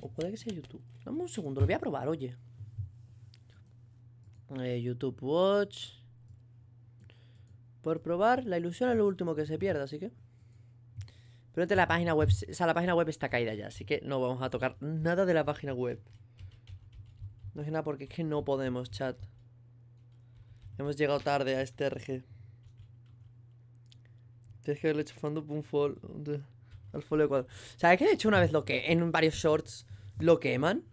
O puede que sea YouTube. Dame un segundo, lo voy a probar, oye. YouTube Watch. Por probar, la ilusión es lo último que se pierde, así que... Pero la página web, o sea, la página web está caída ya, así que no vamos a tocar nada de la página web. No es nada porque es que no podemos, chat. Hemos llegado tarde a este RG. Tienes que haberle hecho fondo un fall al folio cuadro. ¿Sabes que de hecho una vez en varios shorts lo queman?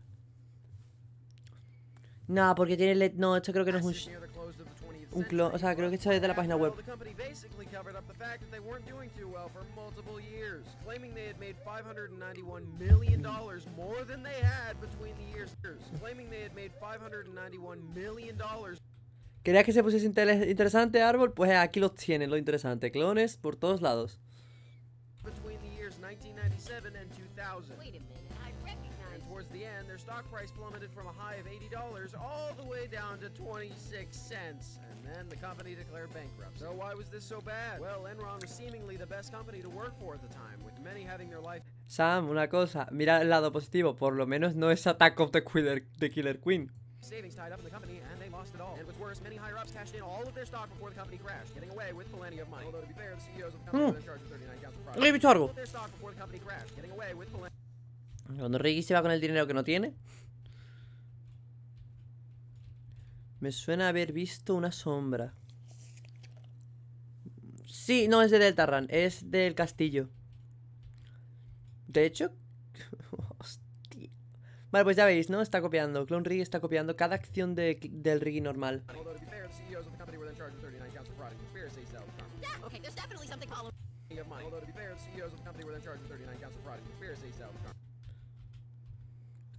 No, porque tiene LED. No, esto creo que no es un clon. O sea, creo que esto es de la página web. ¿Querías que se pusiese interesante, árbol? Pues aquí los tienes, lo interesante. Clones por todos lados. Between the years 1997 and 2000. Wait a minute, I recognize. And towards the end, their stock price plummeted from a high of $80 all the way down to 26 cents. And then the company declared bankruptcy. So why was this so bad? Well, Enron was seemingly the best company to work for at the time, with many having their life. Sam, una cosa, mira el lado positivo, por lo menos no es Attack of the Killer Queen. Savings tied up in the company, and they lost it all. And what's worse, many higher-ups cashed in all of their stock before the company crashed, getting away with plenty of money. Although to be fair, the CEOs of the company were in charge of 39 counts of fraud. He visto algo. Their stock before the company crashed, getting away with plenty. Cuando Ricky se va con el dinero que no tiene. Me suena haber visto una sombra. Sí, no es de Deltarune, es del castillo. De hecho... Hostia. Vale, pues ya veis, ¿no? Está copiando. Clone Riggy está copiando cada acción del Riggy normal.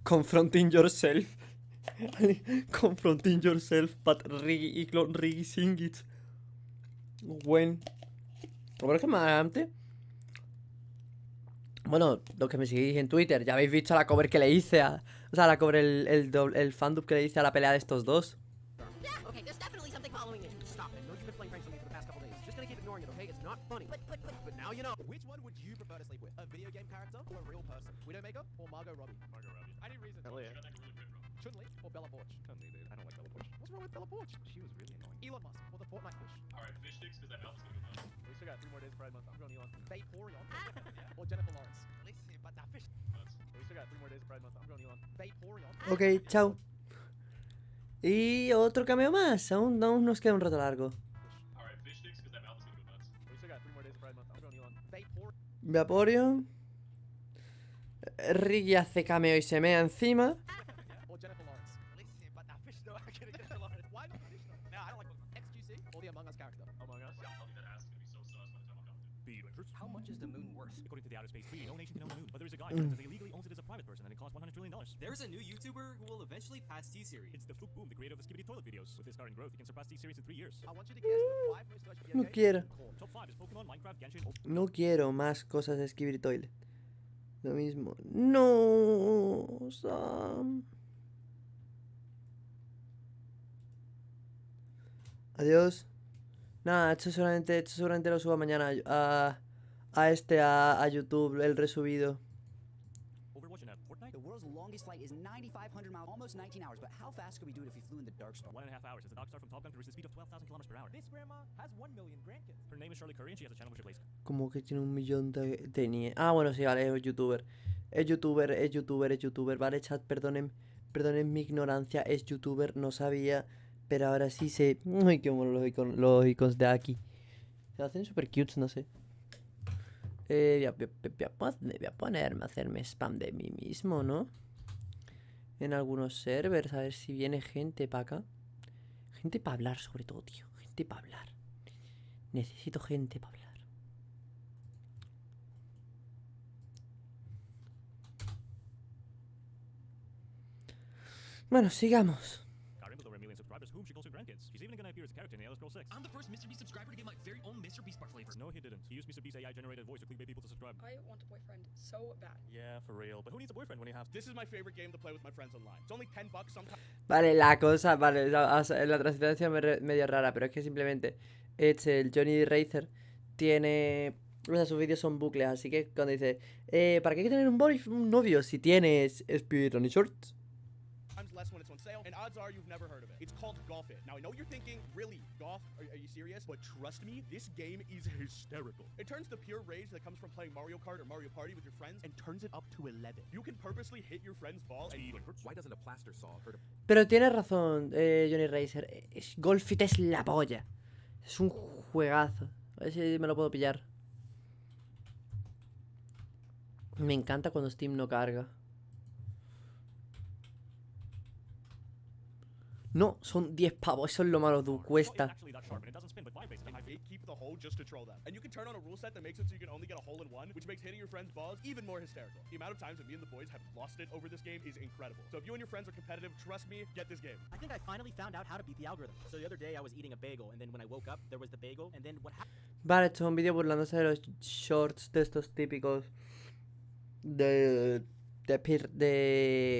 Confronting yourself. Confronting yourself, but Riggy y Clone Riggy sing it. When. ¿Cómo es que más antes? Bueno, los que me seguís en Twitter, ya habéis visto la cover que le hice a... O sea, la cover, el fandub que le hice a la pelea de estos dos. Ok, chao. Y otro cameo más. Aún nos queda un rato largo. Vaporeon. Riggy hace cameo y se mea encima. There's a new YouTuber who will eventually pass T-Series. It's the Fook Boom, the creator of the Skibidi Toilet videos. With his current growth, he can surpass T-Series in 3 years. I want you to guess the 5 most watched No quiero. Top 5 is Pokemon, Minecraft, Genshin. No quiero más cosas de Skibidi Toilet. Lo mismo. No, Sam. Adiós. Nada, esto seguramente lo subo mañana a YouTube, el resubido. The world's longest flight is 9,500 miles, almost 19 hours. But how fast could we do it if we flew in the Dark Star? 1.5 hours. As the Dark Star from Top Gun can reach the speed of 12,000 kilometers per hour. This grandma has 1 million grandkids. Her name is Shirley Curry and she has a channel which plays. Como que tiene 1 millón de nie... Ah, bueno, sí, vale, es youtuber. Es youtuber. Vale, chat, perdonen mi ignorancia. Es youtuber, no sabía. Pero ahora sí sé. Ay, qué mono los icons de aquí. Se hacen super cute, no sé. Voy a ponerme a hacerme spam de mí mismo, ¿no? En algunos servers, a ver si viene gente para acá. Gente para hablar, sobre todo, tío. Gente para hablar. Necesito gente para hablar. Bueno, sigamos. Whom she calls her grandkids. She's even gonna appear as a character in the Elder Scrolls 6. I'm the first Mr. Beast subscriber to get my very own Mr. Beast bar flavor. No, he didn't. He used Mr. Beast's AI-generated voice to clickbait people to subscribe. I want a boyfriend so bad. Yeah, for real. But who needs a boyfriend when you have... This is my favorite game to play with my friends online. It's only $10 sometimes. Vale, la cosa, vale, la transición medio rara, pero es que simplemente el Johnny Racer tiene... O sea, sus vídeos son bucles, así que cuando dice ¿para qué hay que tener un novio si tienes Spirit on Shorts? Less when it's on sale, and odds are you've never heard of it. It's called Golf It. Now I know you're thinking, really, golf? Are you serious? But trust me, this game is hysterical. It turns the pure rage that comes from playing Mario Kart or Mario Party with your friends and turns it up to 11. You can purposely hit your friend's ball and... Why doesn't a plaster saw hurt him? Pero tienes razón, Johnny Racer. Golf It es la polla. Es un juegazo. A ver si me lo puedo pillar. Me encanta cuando Steam no carga. No, son 10 pavos. Eso es lo malo, tú. Cuesta. Keep the hole just to troll them. And you can turn on a rule set that makes it so you can only get a hole in one, which makes hitting your friend's balls even more hysterical. The amount of times that me and the boys have lost it over this game is incredible. So if you and your friends are competitive, trust me, get this game. I think I finally found out how to beat the algorithm. So the other day I was eating a bagel, and then when I woke up, there was the bagel, and then what happened? Vale, esto es un vídeo burlándose de los shorts de estos típicos de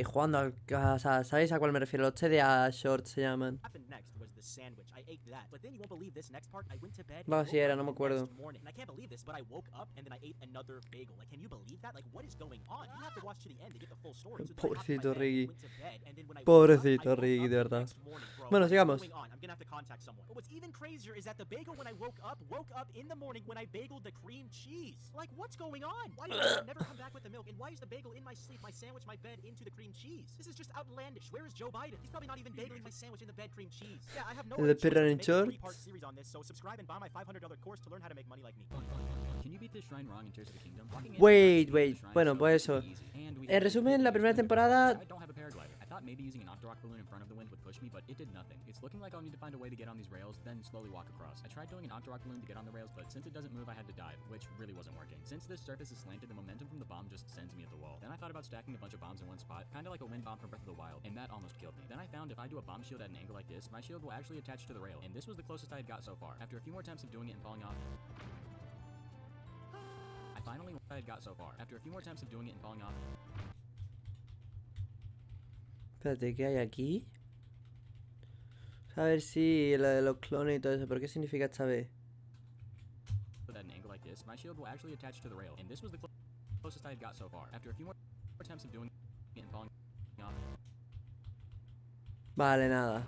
jugando al casa. ¿Sabéis a cuál me refiero? Los TDA shorts se llaman. Next was the sandwich. I ate that. But then you won't believe this next part. I went to bed. Va, sí era, no me acuerdo. And I can't believe this, but I woke up and then I ate another bagel. Like, can you believe that? Like, what is going on? You have to watch to the end to get the full story. So Pobrecito Ricky. Pobrecito Ricky, de verdad. Bueno, sigamos. I'm gonna have to contact someone. But what's even crazier is that the bagel when I woke up in the morning when I bageled the cream cheese. Like, what's going on? Why did I never come back with the milk? And why is the bagel in my sleep, my sandwich, my bed into the cream cheese? This is just outlandish. Where is Joe Biden? He's probably not even bageling my sandwich in the bed cream cheese. Yeah, I have no El perro en shorts. series on this, so subscribe and buy my $500 course to learn how to make money like me. Can you beat this shrine wrong in Tears of the Kingdom? Wait. Bueno, pues eso. En resumen, la primera temporada. I don't have a paraglider. I thought maybe using an Octorok balloon in front of the wind would push me, but it did nothing. It's looking like I'll need to find a way to get on these rails, then slowly walk across. I tried doing an Octorok balloon to get on the rails, but since it doesn't move, I had to dive, which really wasn't working. Since this surface is slanted, the momentum from the bomb just sends me at the wall. Then I thought about stacking a bunch of bombs in one spot, kind of like a wind bomb from Breath of the Wild, and that almost killed me. Then I found if I do a bomb shield at an angle like this, my shield will actually attach to the rail, and this was the closest I had got so far. After a few more attempts of doing it and falling off, Espérate, ¿qué hay aquí? A ver si lo de los clones y todo eso. ¿Pero qué significa esta vez? at an angle like this, my shield will actually attach to the rail, and this was the closest I had got so far. After a few more attempts of doing it and falling off, vale, nada.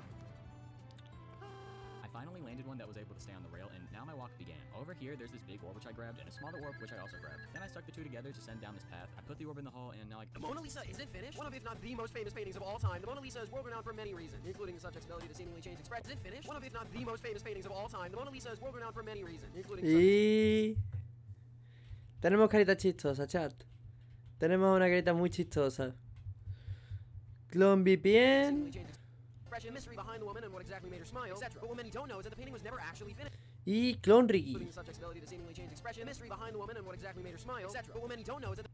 I finally landed one that was able to stay on the rail, and now my walk began. Over here, there's this big orb which I grabbed, and a smaller orb which I also grabbed. Then I stuck the two together to send down this path. I put the orb in the hole, and now The Mona Lisa isn't finished. One of, if not the most famous paintings of all time. The Mona Lisa is world-renowned for many reasons, including the subject's ability to seemingly change expression. Isn't finished. One of, if not the most famous paintings of all time. The Mona Lisa is world-renowned for many reasons, including. Y tenemos carita chistosa, chat. Tenemos una carita muy chistosa. Clone VPN. Mystery behind the woman and what exactly made her smile, etc. But what many don't know is that the painting was never actually finished. Y Clone Ricky. Including the subject's ability to seemingly change expression. Mystery behind the woman and what exactly made her smile, etc. But what many don't know is that.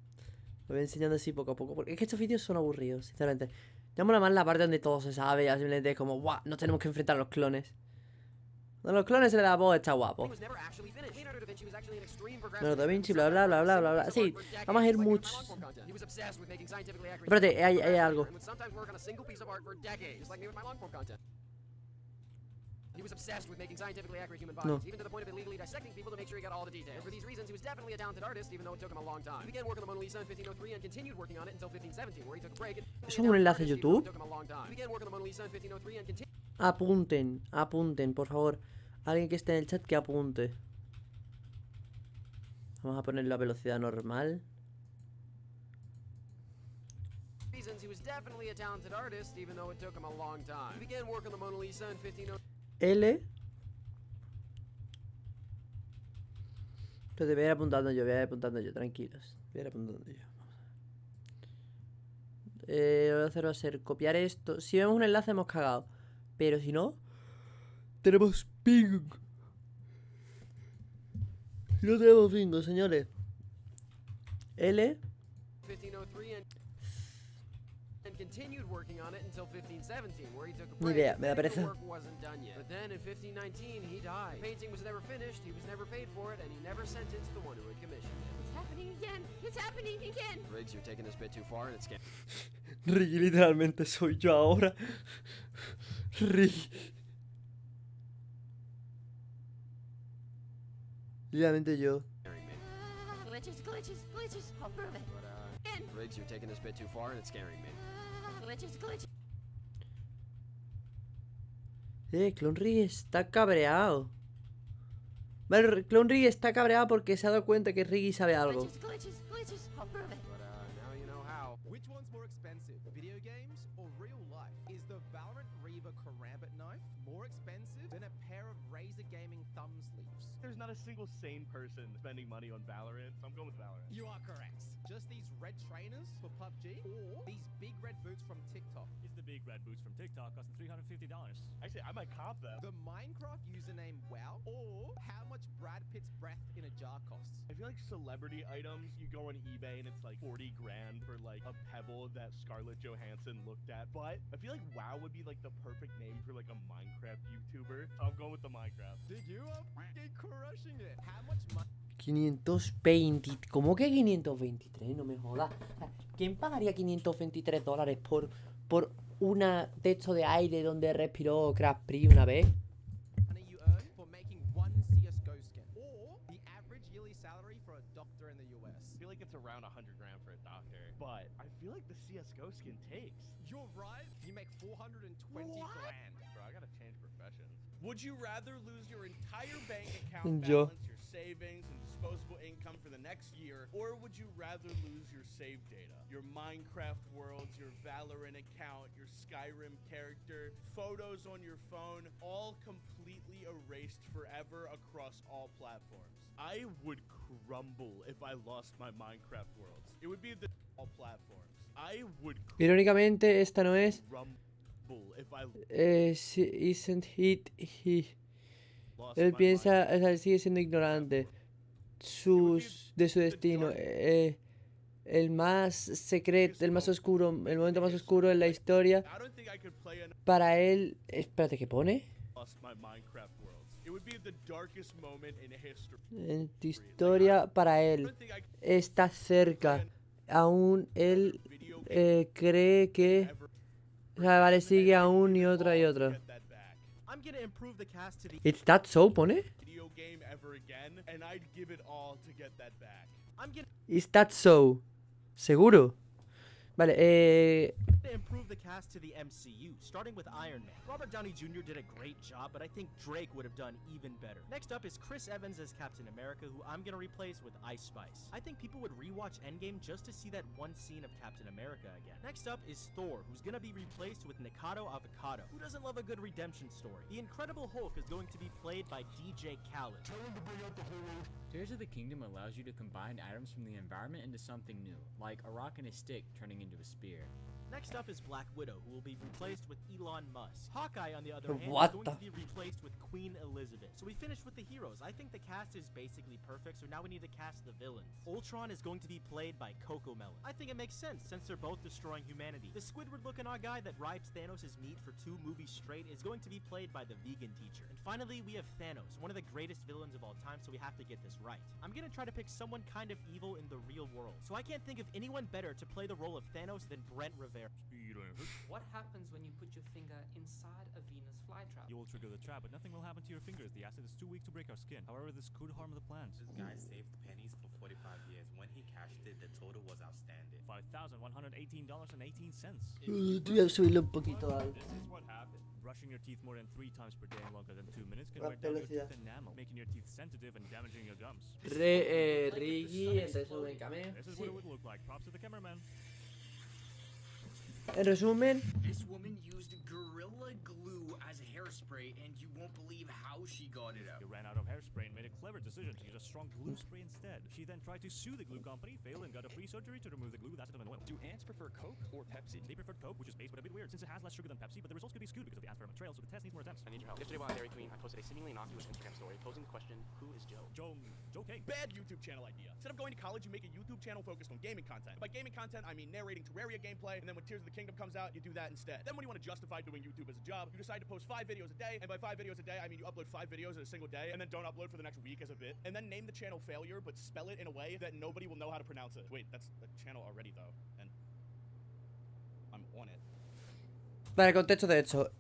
Lo voy enseñando así poco a poco. Porque es que estos vídeos son aburridos, sinceramente. Ya mola más la parte donde todo se sabe. Ya simplemente es como, guau, nos tenemos que enfrentar a los clones. Cuando a los clones se le da voz, está guapo. Bueno, Da Vinci, bla bla bla bla bla bla. Sí, vamos a ir muchos. Espérate, hay algo. He was obsessed with making scientifically accurate human No. bodies, even to the point of illegally dissecting people to make sure he got all the details. And for these reasons, he was definitely a talented artist, even though it took him a long time. He began work on the Mona Lisa in 1503 and continued working on it until 1517, where he took a break. ¿Eso es un enlace a YouTube? He began work on the Mona Lisa in 1503 and continued. Apunten, por favor. Alguien que esté en el chat que apunte. Vamos a poner la velocidad normal. Reasons he was definitely a talented artist, even though it took him a long time. He began work on the Mona Lisa in 1503. L. Pero te voy a ir apuntando yo, tranquilos. Voy a ir apuntando yo. Lo que voy a hacer va a ser copiar esto. Si vemos un enlace hemos cagado. Pero si no, tenemos ping. Si no tenemos bingo, señores. L. 1503 and continued working on it until 1517, where he took a Ni break. idea, me da pereza. The work wasn't done yet. But then in 1519 he died. The painting was never finished, he was never paid for it, and he never sent it to the one who had commissioned it. It's happening again. It's happening again. Riggs, you're taking this bit too far and it's scary. Ricky literalmente soy yo ahora. Ricky. Literalmente yo. Glitches. I'll prove it. Riggs, you're taking this bit too far and it's scaring me. Glitches. Clone Ricky está cabreado. Vale, Clone Ricky está cabreado porque se ha dado cuenta que Ricky sabe algo. Glitches. I'll prove it. Now you know how. Which one's more expensive, video games or real life? Is the Valorant Reaver Karambit knife more expensive than a pair of Razer Gaming thumb sleeves? There's not a single sane person spending money on Valorant, so I'm going with Valorant. You are correct. Just these red trainers for PUBG, or these big red boots from TikTok? It's the big red boots from TikTok costing $350. Actually, I might cop them. The Minecraft username WoW, or how much Brad Pitt's breath in a jar costs? I feel like celebrity items, you go on eBay and it's like 40 grand for like a pebble that Scarlett Johansson looked at. But I feel like WoW would be like the perfect name for like a Minecraft YouTuber. So I'm going with the Minecraft. Dude, you are f***ing crushing it. How much money? 520. ¿Cómo que 523? No me jodas. O sea, ¿quién pagaría $523 por una techo de aire donde respiró Craft Pri una vez? You earn for making one CSGO skin, or the average yearly salary for a doctor in the US? I feel like it's around 100 grand for a doctor, but I feel like the CSGO skin takes. You're right. You make 420 grand. Bro, I gotta change professions. Would you rather lose your entire bank account Yo. balance, your savings, and disposable income for the next year, or would you rather lose your save data? Your Minecraft worlds, your Valorant account, your Skyrim character, photos on your phone, all completely erased forever across all platforms. I would crumble if I lost my Minecraft worlds. It would be the all platforms. I would Irónicamente, esta no es. crumble if I Isn't it he? lost Él my piensa, o sea, sigue siendo ignorante de su destino. El más secreto, el más oscuro, el momento más oscuro en la historia. I don't think I could play an Para él, espérate, ¿qué pone? lost my Minecraft worlds. It would be the darkest moment in history. En tu historia, para él, está cerca. Aún él cree que... O sea, vale, sigue aún y otra y otra. I'm gonna improve the cast to the It's that so, pone. Video game ever again, and I'd give it all to get that back. I'm gonna Is that so? ¿Seguro? Vale, improve the cast to the MCU, starting with Iron Man. Robert Downey Jr. did a great job, but I think Drake would have done even better. Next up is Chris Evans as Captain America, who I'm gonna replace with Ice Spice. I think people would rewatch Endgame just to see that one scene of Captain America again. Next up is Thor, who's gonna be replaced with Nikado Avocado. Who doesn't love a good redemption story? The Incredible Hulk is going to be played by DJ Khaled. Tears of the Kingdom allows you to combine items from the environment into something new, like a rock and a stick turning into a spear. Next up is Black Widow, who will be replaced with Elon Musk. Hawkeye, on the other hand, What is going the- to be replaced with Queen Elizabeth. So we finished with the heroes. I think the cast is basically perfect, so now we need to cast the villains. Ultron is going to be played by Cocomelon. I think it makes sense, since they're both destroying humanity. The Squidward-looking odd guy that rides Thanos' meat for 2 movies straight is going to be played by the vegan teacher. And finally, we have Thanos, one of the greatest villains of all time, so we have to get this right. I'm gonna try to pick someone kind of evil in the real world, so I can't think of anyone better to play the role of Thanos than Brent Rivera. What happens when you put your finger inside a Venus flytrap? You will trigger the trap, but nothing will happen to your fingers. The acid is too weak to break our skin. However, this could harm the plants. This guy saved pennies for 45 years. When he cashed it, the total was outstanding. $5,118.18. Voy a subirle un poquito al... This is what happened. Brushing your teeth more than 3 times per day and longer than 2 minutes can wear down your velocidad. tooth enamel, making your teeth sensitive and damaging your gums. Rigi, en resumen, cameo. This is what it would look like. Props to the cameraman. En resumen, This woman used Gorilla Glue as hairspray, and you won't believe how she got it out. She ran out of hairspray and made a clever decision to use a strong glue spray instead. She then tried to sue the glue company, failed, and got a free surgery to remove the glue with acetone and oil. Do ants prefer Coke or Pepsi? They preferred Coke, which is based, but a bit weird since it has less sugar than Pepsi, but the results could be skewed because of the ant pheromone trail, so the test needs more attempts. I need your help. Yesterday while at Dairy Queen, I posted a seemingly innocuous Instagram story posing the question, who is Joe? Joe King. Bad YouTube channel idea. Instead of going to college, you make a YouTube channel focused on gaming content. By gaming content, I mean narrating Terraria gameplay, and then when Tears of the Kingdom comes out, you do that instead. Then when you want to justify doing YouTube as a job, you decide to post 5 videos a day, and by 5 videos a day, I mean you upload 5 videos in a single day, and then don't upload for the next week as a bit, and then name the channel Failure, but spell it in a way that nobody will know how to pronounce it. Wait, that's the channel already, though, and I'm on it. para contexto de hecho,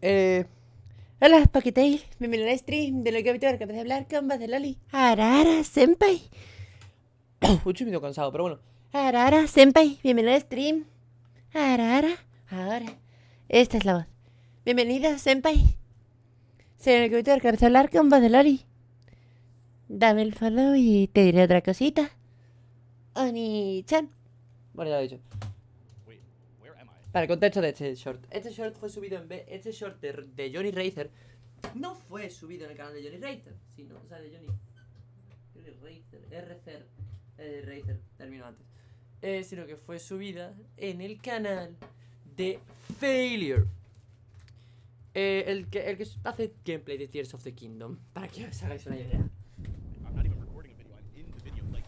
Hola, Paqueteil. Bienvenido al stream de lo que habitual que empecé a hablar con voz de Loli. Arara, senpai. Mucho medio cansado, pero bueno. Arara, senpai. Bienvenido al stream. Arara. Ahora. Esta es la voz. Bienvenido, senpai. Soy lo que habitual que empecé a hablar con voz de Loli. Dame el follow y te diré otra cosita. Oni-chan. Bueno, ya lo he dicho. Para el contexto de este short. Este short fue subido en vez. Este short de Johnny Racer no fue subido en el canal de Johnny Racer, sino, o sea, de Johnny Racer, RCR, Racer, termino antes. sino que fue subida en el canal de Failure. El que hace gameplay de Tears of the Kingdom, para que os hagáis una idea. I'm not even recording a video. I'm in the video. Like,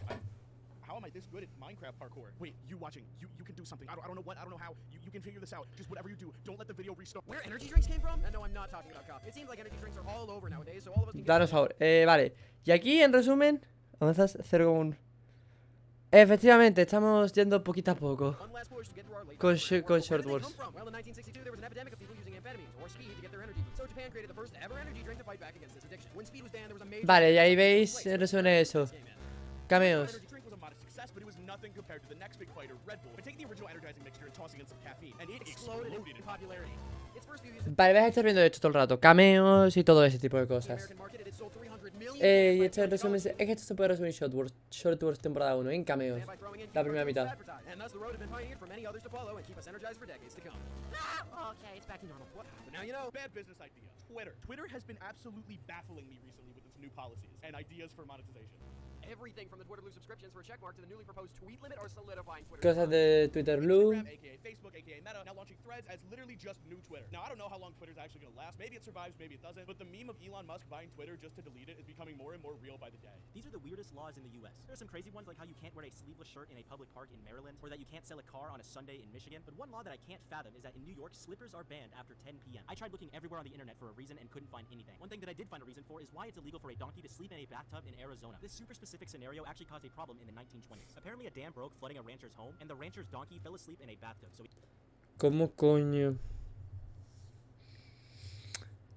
how am I this good at Minecraft parkour? Wait, you watching? You can do something. I don't know what. I don't know how. You can figure this out. Just whatever you do, don't let the video restart. Where energy drinks came from? No, I'm not talking about coffee. It seems like energy drinks are all over nowadays, so all of us can get... Danos favor. Vale. Y aquí, en resumen, avanzas 0,1. Efectivamente, estamos yendo poquito a poco con Short Wars. Well, in 1962, there was an epidemic of people using amphetamines or speed to get their energy. So Japan created the first ever energy drink to fight back against this addiction. When speed was banned, there was a major... Vale, y ahí veis, en resumen, eso. Cameos. Energy drink was a modest success, but it was nothing compared to the next big fighter, Red Bull. By taking the original energizing mixture and tossing in some caffeine, and it exploded in popularity. Its first few years... Vale, vais a estar viendo esto todo el rato. Cameos y todo ese tipo de cosas. Y esto en resumen, es que esto se puede resumir Short Wars temporada 1 en cameos. La primera mitad. And thus the road has been pioneered for many others to follow and keep us energized for decades to come. Okay, it's back to normal. But now you know. Bad business idea. Twitter has been absolutely baffling me recently with its new policies and ideas for monetization. Everything from the Twitter Blue subscriptions for a checkmark to the newly proposed tweet limit are solidifying Twitter. Cosas de Twitter Blue. AKA Facebook, AKA Meta, now launching Threads as literally just new Twitter. Now I don't know how long Twitter's actually gonna last. Maybe it survives, maybe it doesn't. But the meme of Elon Musk buying Twitter just to delete it is becoming more and more real by the day. These are the weirdest laws in the US. There are some crazy ones like how you can't wear a sleeveless shirt in a public park in Maryland, or that you can't sell a car on a Sunday in Michigan. But one law that I can't fathom is that in New York, slippers are banned after 10 p.m. I tried looking everywhere on the internet for a reason and couldn't find anything. One thing that I did find a reason for is why it's illegal for a donkey to sleep in a bathtub in Arizona. This super specific scenario actually caused a problem in the 1920s. Apparently a dam broke, flooding a rancher's home, and the rancher's donkey fell asleep in a bathtub. So ¿Cómo coño?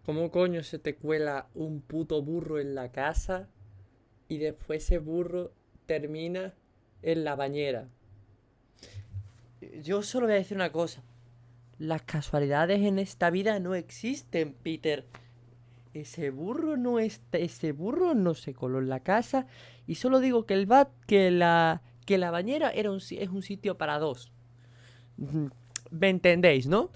¿Cómo coño se te cuela un puto burro en la casa y después ese burro termina en la bañera? Yo solo voy a decir una cosa. Las casualidades en esta vida no existen, Peter. Ese burro no se coló en la casa. Y solo digo que la bañera es un sitio para dos. ¿Me entendéis, no?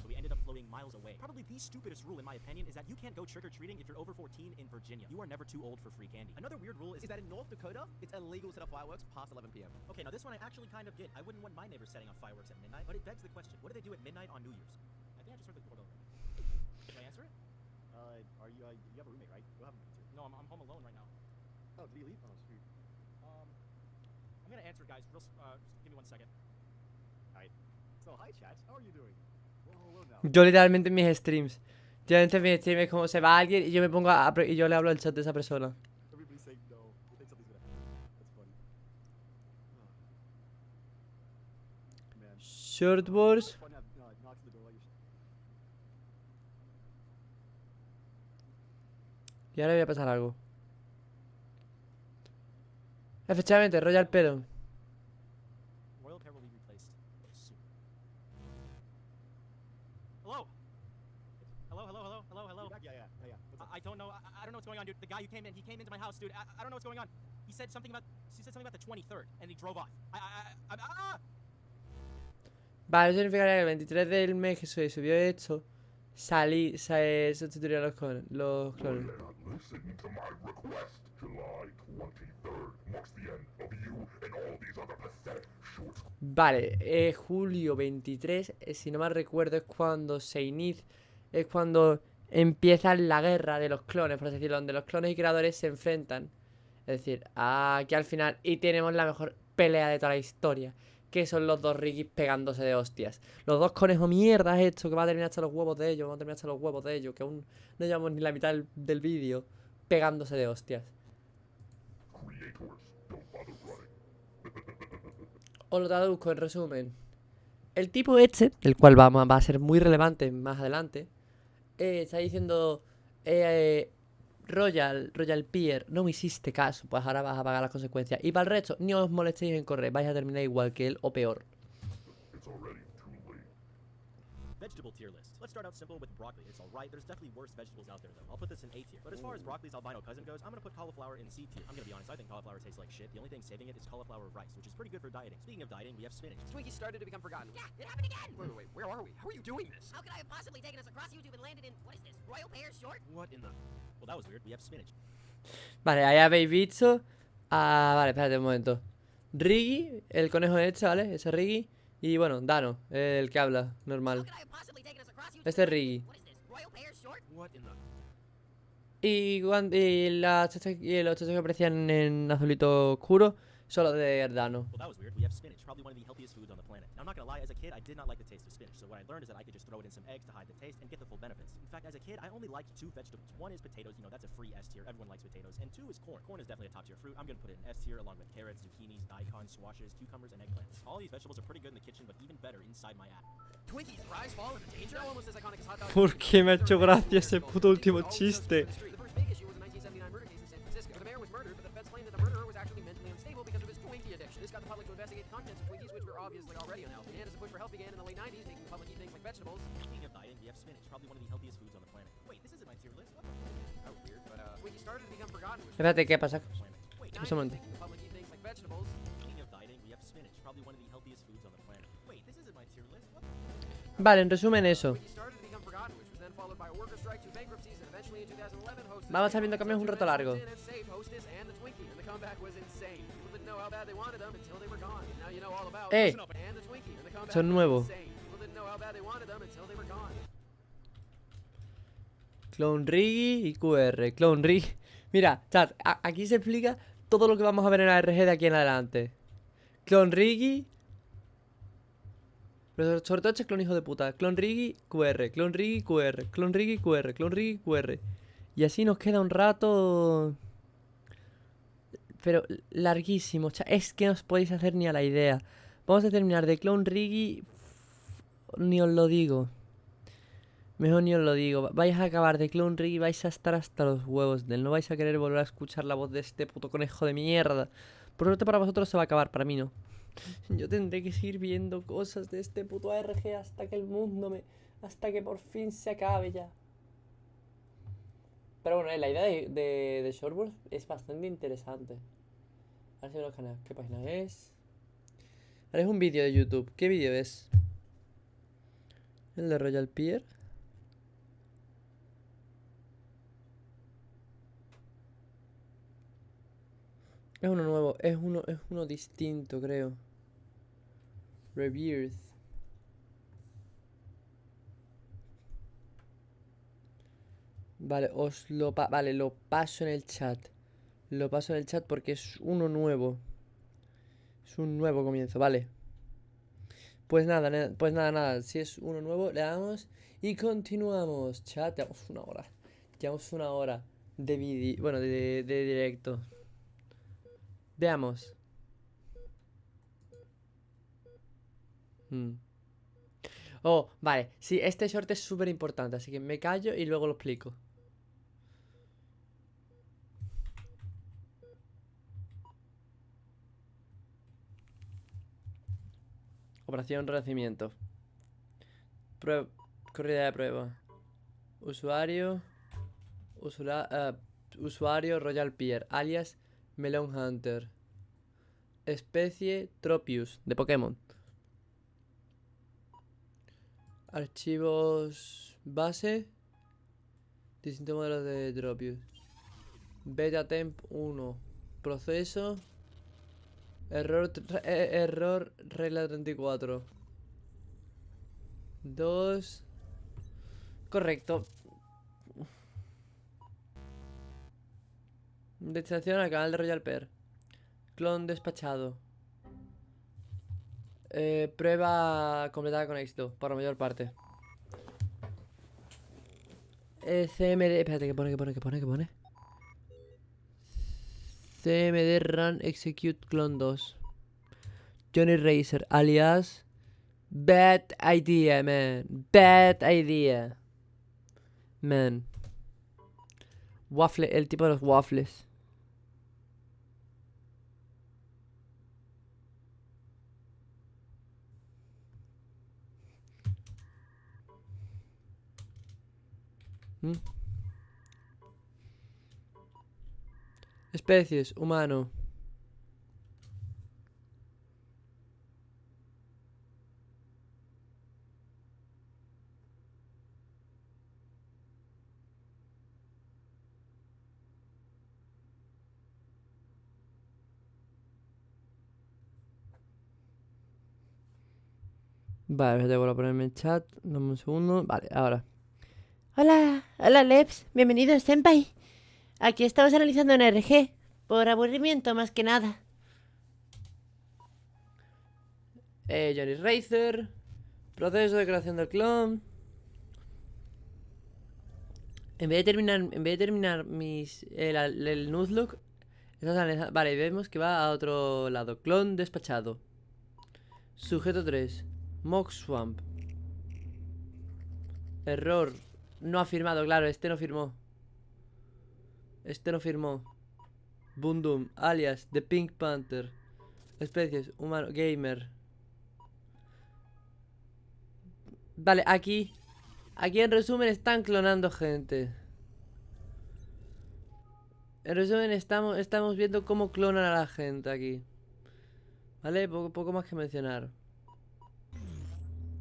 the stupidest rule, in my opinion, is that you can't go trick-or-treating if you're over 14 in Virginia. You are never too old for free candy. Another weird rule is that in North Dakota, it's illegal to set off fireworks past 11 p.m. Okay, now this one I actually kind of get. I wouldn't want my neighbors setting off fireworks at midnight, but it begs the question, what do they do at midnight on New Year's? I think I just heard the doorbell. Can I answer it? You have a roommate, right? You'll have a roommate too. No, I'm home alone right now. Oh, did he leave? Oh, shoot. I'm gonna answer, guys. Just give me 1 second. Alright. So, hi, chat. How are you doing? Well, hello now. Yo literalmente en mis streams. Yo en mis streams es como se va alguien y yo me pongo y yo le hablo al chat de esa persona. Everybody's saying no. They think something's gonna happen. That's funny. Man. Short Wars. Fun to have knocks on the door while you're... Y ahora voy a pasar algo. Efectivamente, Royal Pero. Royal pair will be replaced soon. Hello? Hello? Yeah. I don't know. I don't know what's going on, dude. The guy who came in, he came into my house, dude. I don't know what's going on. He said something about the 23rd, and he drove off. Vale, eso significaría que el 23 del mes que se subió esto, se sustituirían los clones. Listen to my request. July 23rd marks the end of you and all these other pathetic shorts. Vale, julio 23, si no mal recuerdo, es cuando es cuando empieza la guerra de los clones, por así decirlo, donde los clones y creadores se enfrentan. Es decir, aquí al final, y tenemos la mejor pelea de toda la historia, que son los dos Rikis pegándose de hostias. Los dos conejos mierdas esto, que va a terminar hasta los huevos de ellos, que aún no llevamos ni la mitad del vídeo, pegándose de hostias. Os lo traduzco en resumen. El tipo este, el cual va a ser muy relevante más adelante, está diciendo Royal Pier, no me hiciste caso, pues ahora vas a pagar las consecuencias. Y para el resto, ni os molestéis en correr, vais a terminar igual que él o peor. Vegetable tier list. Let's start out simple with broccoli. It's alright. There's definitely worse vegetables out there, though. I'll put this in A tier. But as far as broccoli's albino cousin goes, I'm gonna put cauliflower in C tier. I'm gonna be honest, I think cauliflower tastes like shit. The only thing saving it is cauliflower rice, which is pretty good for dieting. Speaking of dieting, we have spinach. Twinkie started to become forgotten. Yeah, it happened again! Wait, where are we? How are you doing this? How could I have possibly taken us across YouTube and landed in, what is this, Royal Pear Short? What in the... Well, that was weird. We have spinach. Vale, ahí habéis visto. Vale, espérate un momento. Riggy, el conejo de Edge, ¿vale? Ese Riggy. Y bueno, Dano, el que habla, normal. Este es Riggy. Y los chachos que aparecían en azulito oscuro son los de Dano. Well, that was weird. We have spinach, probably one of the healthiest foods on the planet. Now, I'm not gonna lie, as a kid, I did not like the taste of spinach. So what I learned is that I could just throw it in some eggs to hide the taste and get the full benefits. In fact, as a kid, I only liked 2 vegetables. One is potatoes, you know, that's a free S tier. Everyone likes potatoes. And 2 is corn. Corn is definitely a top tier fruit. I'm gonna put it in S tier along with carrots, zucchinis, daikons, squashes, cucumbers, and eggplants. All these vegetables are pretty good in the kitchen, but even better inside my app. Twinkies, rise, fall into danger. Almost as iconic as hot dogs. ¿Por qué me ha hecho gracia ese puto último chiste? The first big issue was the 1979 murder case in San Francisco. The mayor was murdered, but the feds claimed that the murderer was actually mentally unstable because of his Twinkie addiction. This got the public to investigate the contents of Twinkies, which were obviously already unhealthy. And as the push for health began in the late 90s, making the public eat things like vegetables. Speaking of dieting, we have spinach, probably one of the healthiest foods on the planet. Wait, this isn't my tier list. What the? That was weird, but Twinkies started to become forgotten. Espérate, ¿qué pasa? Wait, Un momento. the public eat things like vegetables. Speaking of dieting, we have spinach, probably one of the healthiest foods on the planet. Wait, this isn't my tier list. What the? Vale, en resumen eso. Started to become forgotten, which was then followed by a worker strike, 2 bankruptcies, and eventually in 2011 hosted. Vamos a estar viendo cambios un rato largo. Saved Hostess and the Twinkie, and the comeback was insane. People didn't know how bad they wanted them until they were gone. Now you know all about And the Twinkie, and the comeback son was nuevos. insane. People didn't know how bad they wanted them until they were gone. Clone Riggy y QR. Clone Riggy. Mira, chat, aquí se explica todo lo que vamos a ver en la RG de aquí en adelante. Clone Riggy. Pero sobre todo este clon hijo de puta. Clone Riggy, QR. Clone Riggy, QR. Clone Riggy, QR. Clone Riggy, QR. Y así nos queda un rato. Pero larguísimo. Es que no os podéis hacer ni a la idea. Vamos a terminar de Clone Riggy. Ni os lo digo. Mejor ni os lo digo. Vais a acabar de Clone Riggy y vais a estar hasta los huevos de él. No vais a querer volver a escuchar la voz de este puto conejo de mierda. Por suerte para vosotros se va a acabar, para mí no. Yo tendré que seguir viendo cosas de este puto ARG hasta que el mundo me... hasta que por fin se acabe ya. Pero bueno, la idea de Shortburst es bastante interesante. A ver si veo los canales. ¿Qué página es? Ahora es un vídeo de YouTube. ¿Qué vídeo es? El de Royal Pier. Es uno nuevo, es uno distinto, creo. Rebirth. Vale, vale, lo paso en el chat. Lo paso en el chat porque es uno nuevo. Es un nuevo comienzo, vale. Pues nada, nada. Si es uno nuevo, le damos y continuamos. Chat, llevamos una hora. Llevamos una hora de vídeo, bueno, de directo. Veamos. Oh, vale. Sí, este short es súper importante, así que me callo y luego lo explico. Operación Renacimiento. Corrida de prueba. Usuario Royal Pier, alias Melon Hunter. Especie Tropius, de Pokémon. Archivos base. Distintos modelos de Tropius. Beta Temp 1. Proceso. Error regla 34. 2. Correcto. Destinación al canal de Royal Pair. Clon despachado. Prueba completada con éxito, por la mayor parte. CMD. Espérate, ¿qué pone? CMD Run Execute Clone 2. Johnny Racer, alias Bad Idea, man. Bad Idea. Man. Waffle, el tipo de los waffles. Especies, humano. Vale, te vuelvo a ponerme en chat. Dame un segundo. Vale, ahora. Hola, hola Leps, bienvenidos, senpai. Aquí estamos analizando un RG, por aburrimiento más que nada. Johnny Racer. Proceso de creación del clon. En vez de terminar el Nuzlocke, vale, vemos que va a otro lado. Clon despachado. Sujeto 3. Mock Swamp. Error. No ha firmado, claro, este no firmó. Este no firmó. Bundum, alias The Pink Panther. Especies, humano, gamer. Vale, aquí en resumen están clonando gente. En resumen estamos viendo cómo clonan a la gente aquí. Vale, poco más que mencionar.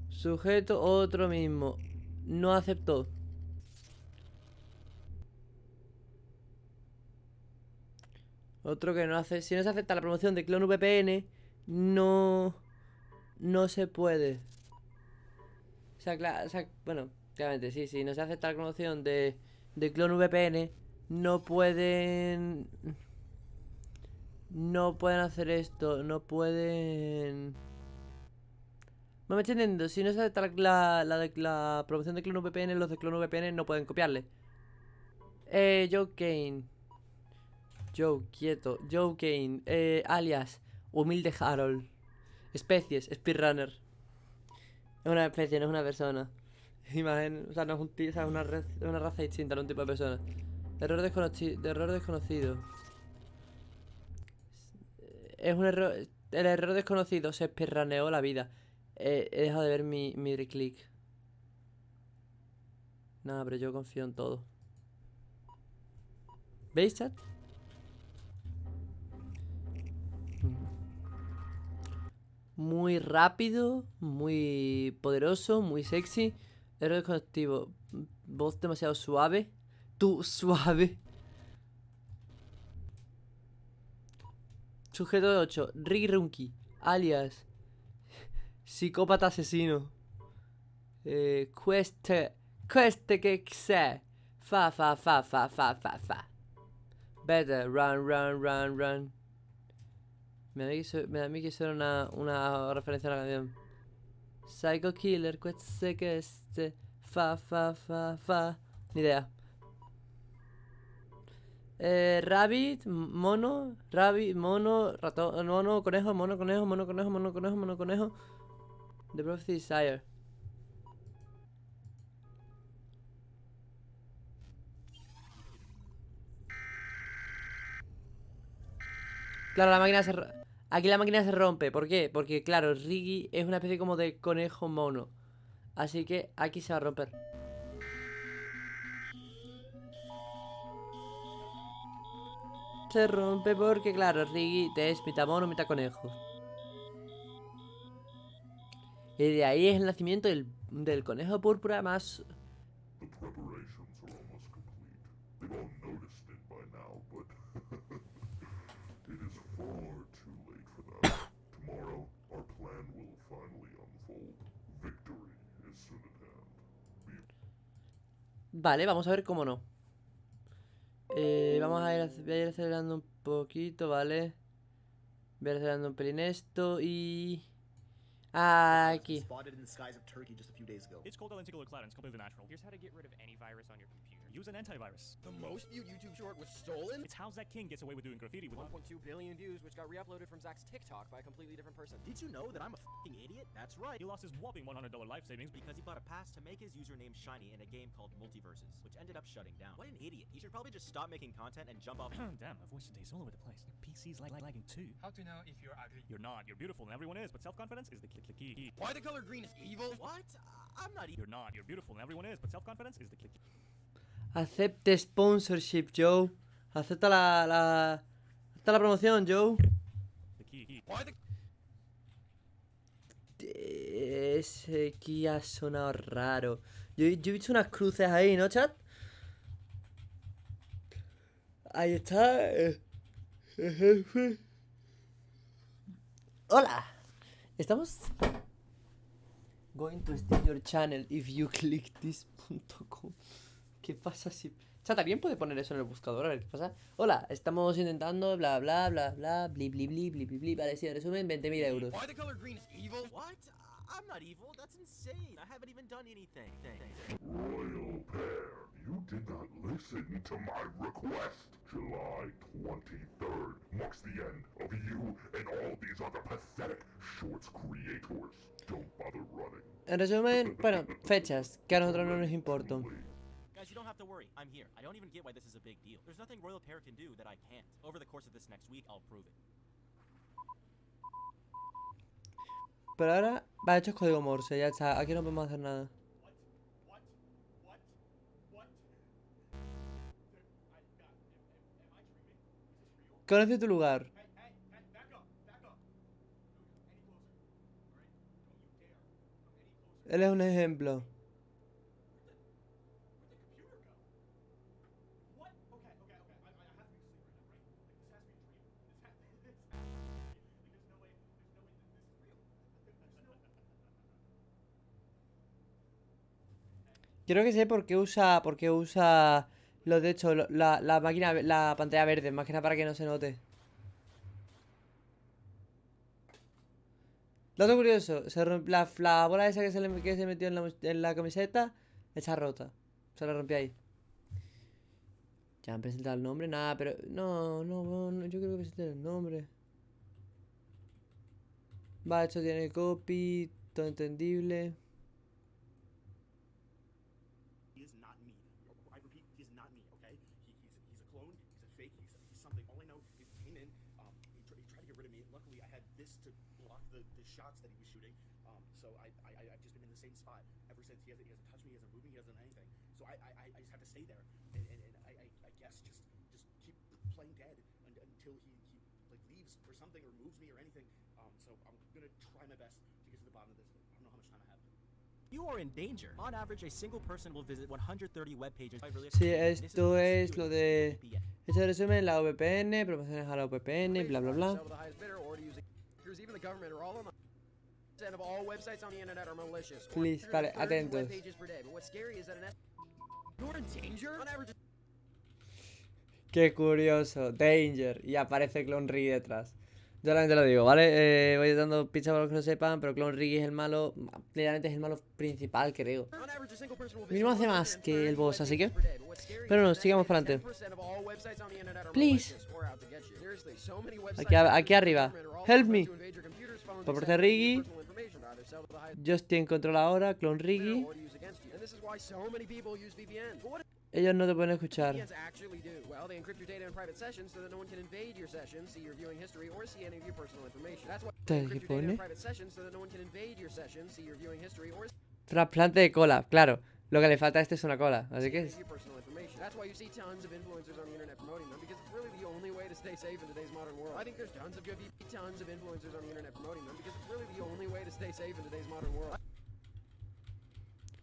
Sujeto, otro mismo. No aceptó. Otro que no hace. Si no se acepta la promoción de clon VPN, no se puede. O sea, bueno, claramente, sí. No se acepta la promoción de clon VPN, no pueden hacer esto. No pueden. No me estoy entendiendo. Si no se acepta la promoción de clon VPN, los de clon VPN no pueden copiarle. Joe Kane. Joe, quieto. Joe Kane. Alias Humilde Harold. Especies, Speedrunner. Es una especie, no es una persona. Imagen, o sea, no es un tío, o sea, es una raza distinta, no un tipo de persona. Error desconocido. Es un error. El error desconocido se speedruneó la vida. He dejado de ver mi click. Nada, pero yo confío en todo. ¿Veis, chat? Muy rápido, muy poderoso, muy sexy. Error desconocido. Voz demasiado suave. Tú, suave. Sujeto 8. Ricky Runky. Alias psicópata asesino. Queste que sé. Fa. Better run. Me da a mí que eso era una referencia a la canción. Psycho Killer, queste que este. Fa. Ni idea. Rabbit, mono, ratón, mono, conejo. The Prophecy Desire. Claro, aquí la máquina se rompe. ¿Por qué? Porque, claro, Riggy es una especie como de conejo mono. Así que aquí se va a romper. Se rompe porque, claro, Riggy es mitad mono, mitad conejo. Y de ahí es el nacimiento del conejo púrpura más... The preparations are almost complete. They've all noticed it by now, but it is far too late for that. Tomorrow, our plan will finally unfold. Victory is soon at hand. Vale, vamos a ver cómo no. Voy a ir acelerando un poquito, ¿vale? Voy a ir acelerando un pelín esto y... aquí. Spotted in the skies of Turkey just a few days ago. It's called a lenticular cloud and it's completely natural. Here's how to get rid of any virus on your computer. Use an antivirus. The most viewed YouTube short was stolen? It's how Zach King gets away with doing graffiti with 1.2 billion views, which got re-uploaded from Zach's TikTok by a completely different person. Did you know that I'm a f***ing idiot? That's right. He lost his whopping $100 life savings because he bought a pass to make his username shiny in a game called Multiverses, which ended up shutting down. What an idiot. He should probably just stop making content and jump off. Damn, my voice today's all over the place. Your PC's lagging too. How to know if you're ugly? You're not. You're beautiful and everyone is, but self-confidence is the key. Why the color green is evil? What? I'm not. You're not. You're beautiful and everyone is, but self-confidence is the key. Acepte sponsorship, Joe. Acepta la promoción, Joe. Ese aquí ha sonado raro. Yo he visto unas cruces ahí, ¿no, chat? Ahí está. Hola. Estamos Going to steal your channel if you click this.com. ¿Qué pasa si...? O sea, también puede poner eso en el buscador, a ver qué pasa. Hola, estamos intentando bla bla bla bla bli bli bli bli bli bli. Vale, sí, en resumen, 20.000 euros. Why the color green is evil? What? I'm not evil. That's insane. I haven't even done anything. Royal Pair, you did not listen to my request. July 23rd marks the end of you and all these other pathetic shorts creators. Don't bother running. En resumen, bueno, fechas, que a nosotros no nos importan. Guys, you don't have to worry. I'm here. I don't even get why this is a big deal. There's nothing Royal Pair can do that I can't. Over the course of this next week, I'll prove it. Pero ahora, va, hecho es código Morse, ya está. Aquí no podemos hacer nada. Conoce tu lugar. Él es un ejemplo. Creo que sé por qué usa lo de hecho, la máquina, la pantalla verde, más que nada para que no se note. Dato curioso, la bola esa que se metió en la camiseta está rota. Se la rompió ahí. Ya han presentado el nombre, nada, pero no, yo creo que presenten el nombre. Va, esto tiene copy, todo entendible. He is not me. I repeat, he is not me, okay? He's a clone, he's a fake, he's something. All I know is he came in, he tried to get rid of me. Luckily, I had this to block the shots that he was shooting. So I've just been in the same spot ever since. He hasn't touched me, he hasn't moved me, he hasn't done anything. So I just have to stay there. And I guess just keep playing dead until he like leaves or something or moves me or anything. So I'm gonna try my best to get to the bottom of this. I don't know how much time I have. You are in danger. On average, a single person will visit 130 web pages. Sí, esto es lo de... Esto resumen la VPN, promociones a la VPN, bla bla bla. Please, vale, atentos. Qué curioso, danger. Y aparece Clone Riggy detrás. Yo realmente lo digo, ¿vale? Voy dando pizza para los que no sepan, pero Clone Riggy es el malo. Claramente es el malo principal, creo. Mínimo hace más que el boss, así que. Pero no, sigamos para adelante. Please. Aquí arriba. Help me. Por parte Riggy. Justin controla ahora. Clone Riggy. Ellos no te pueden escuchar. ¿Qué pone? Trasplante de cola, claro. Lo que le falta a este es una cola, así que...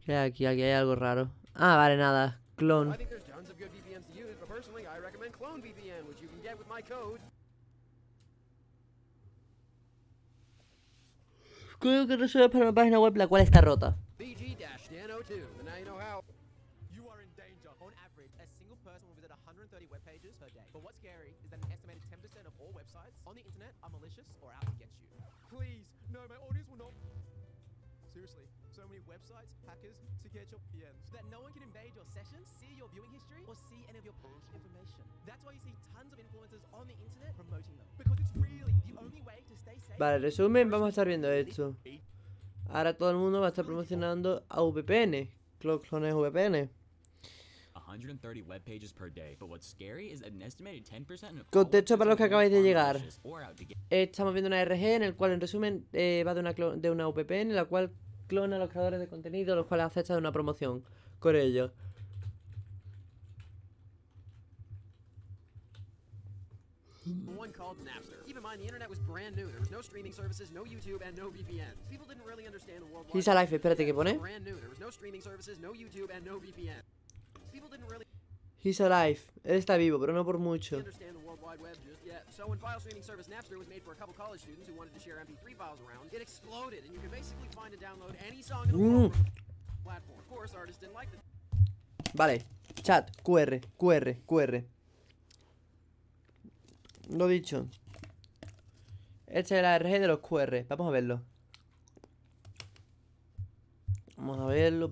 ¿Qué hay aquí? Aquí hay algo raro. Ah, vale, nada. Clon. Creo que resuelve para una página web la cual está rota. You are in danger. On average, a single person will visit 130 web pages per day. But what's scary is that an estimated 10% of all websites on the internet are malicious or out to get you. Please, no, my audience will not. Seriously, so many websites, hackers, to get your PNs. So that no one can invade your sessions, see your viewing history, or see any of your past information. That's why you see tons of influencers on the internet promoting them. Because it's really the only way to stay safe. Vale, resumen, vamos a estar viendo esto. Ahora todo el mundo va a estar promocionando a VPN. Clones VPN. 130 web pages per day, but what's scary is an estimated 10% of Contexto para los que acabáis de llegar. Estamos viendo una RG en el cual, en resumen, va de una VPN en la cual clona a los creadores de contenido, los cuales aceptan una promoción con ellos. One called Napster. Keep in mind, the internet was brand new. There was no streaming services, no YouTube, and no VPNs. People didn't really understand the world. He's alive, espérate, ¿qué pone? Brand new. There was no streaming services, no YouTube, and no VPN. People didn't really. He's alive. Él está vivo, pero no por mucho. Understand the World Wide Web just yet. So when file streaming service Napster was made for a couple college students who wanted to share MP3 files around, it exploded, and you could basically find and download any song in the world from the platform. Of course, artists didn't like the Vale, chat, QR. Lo dicho. Este es el ARG de los QR. Vamos a verlo. Vamos a verlo.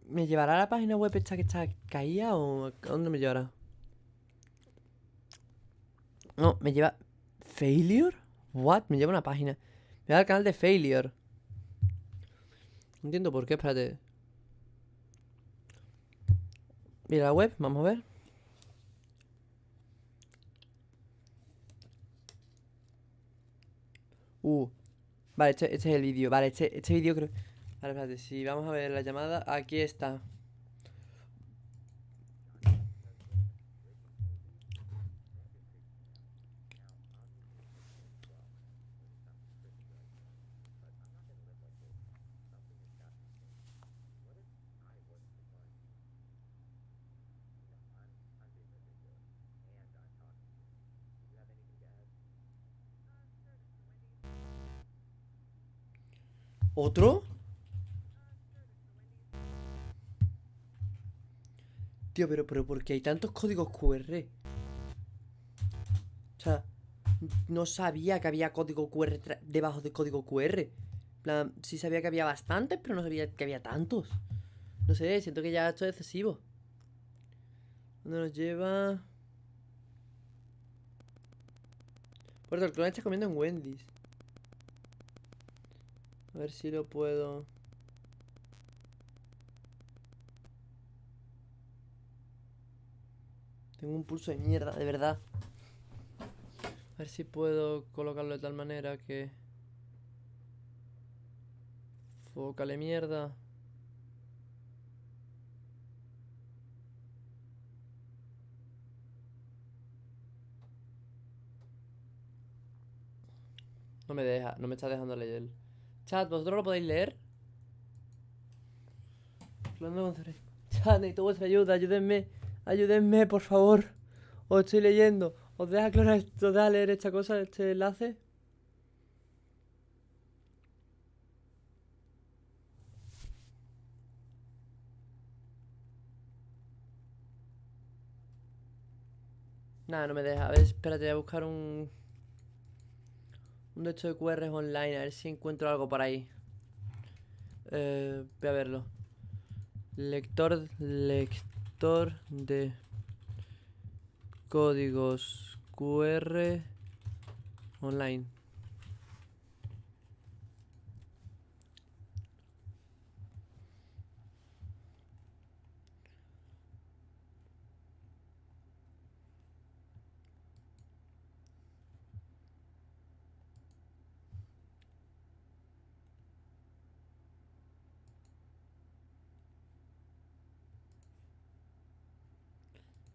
¿Me llevará a la página web esta que está caída o a dónde me llevará? No, me lleva... ¿Failure? ¿What? Me lleva a una página. Me lleva al canal de Failure. No entiendo por qué, espérate. Mira la web, vamos a ver. Vale, este es el vídeo. Vale, este vídeo creo... Vale, espérate, si vamos a ver la llamada, aquí está. ¿Otro? Tío, pero ¿por qué hay tantos códigos QR? O sea, no sabía que había código QR debajo de código QR. En plan, sí sabía que había bastantes, pero no sabía que había tantos. No sé, siento que ya esto es excesivo. ¿Dónde nos lleva? Por cierto, el clon está comiendo en Wendy's. A ver si lo puedo... Tengo un pulso de mierda, de verdad. A ver si puedo colocarlo de tal manera que... Fócale mierda. No me deja, no me está dejando leer. Chat, ¿vosotros lo podéis leer? Chat, necesito vuestra ayuda, ayúdenme. Ayúdenme, por favor. Os estoy leyendo. ¿Os deja leer esta cosa, este enlace? Nada, no me deja. A ver, espérate, voy a buscar un de estos de QRs online, a ver si encuentro algo por ahí. Voy a verlo. Lector de códigos QR online.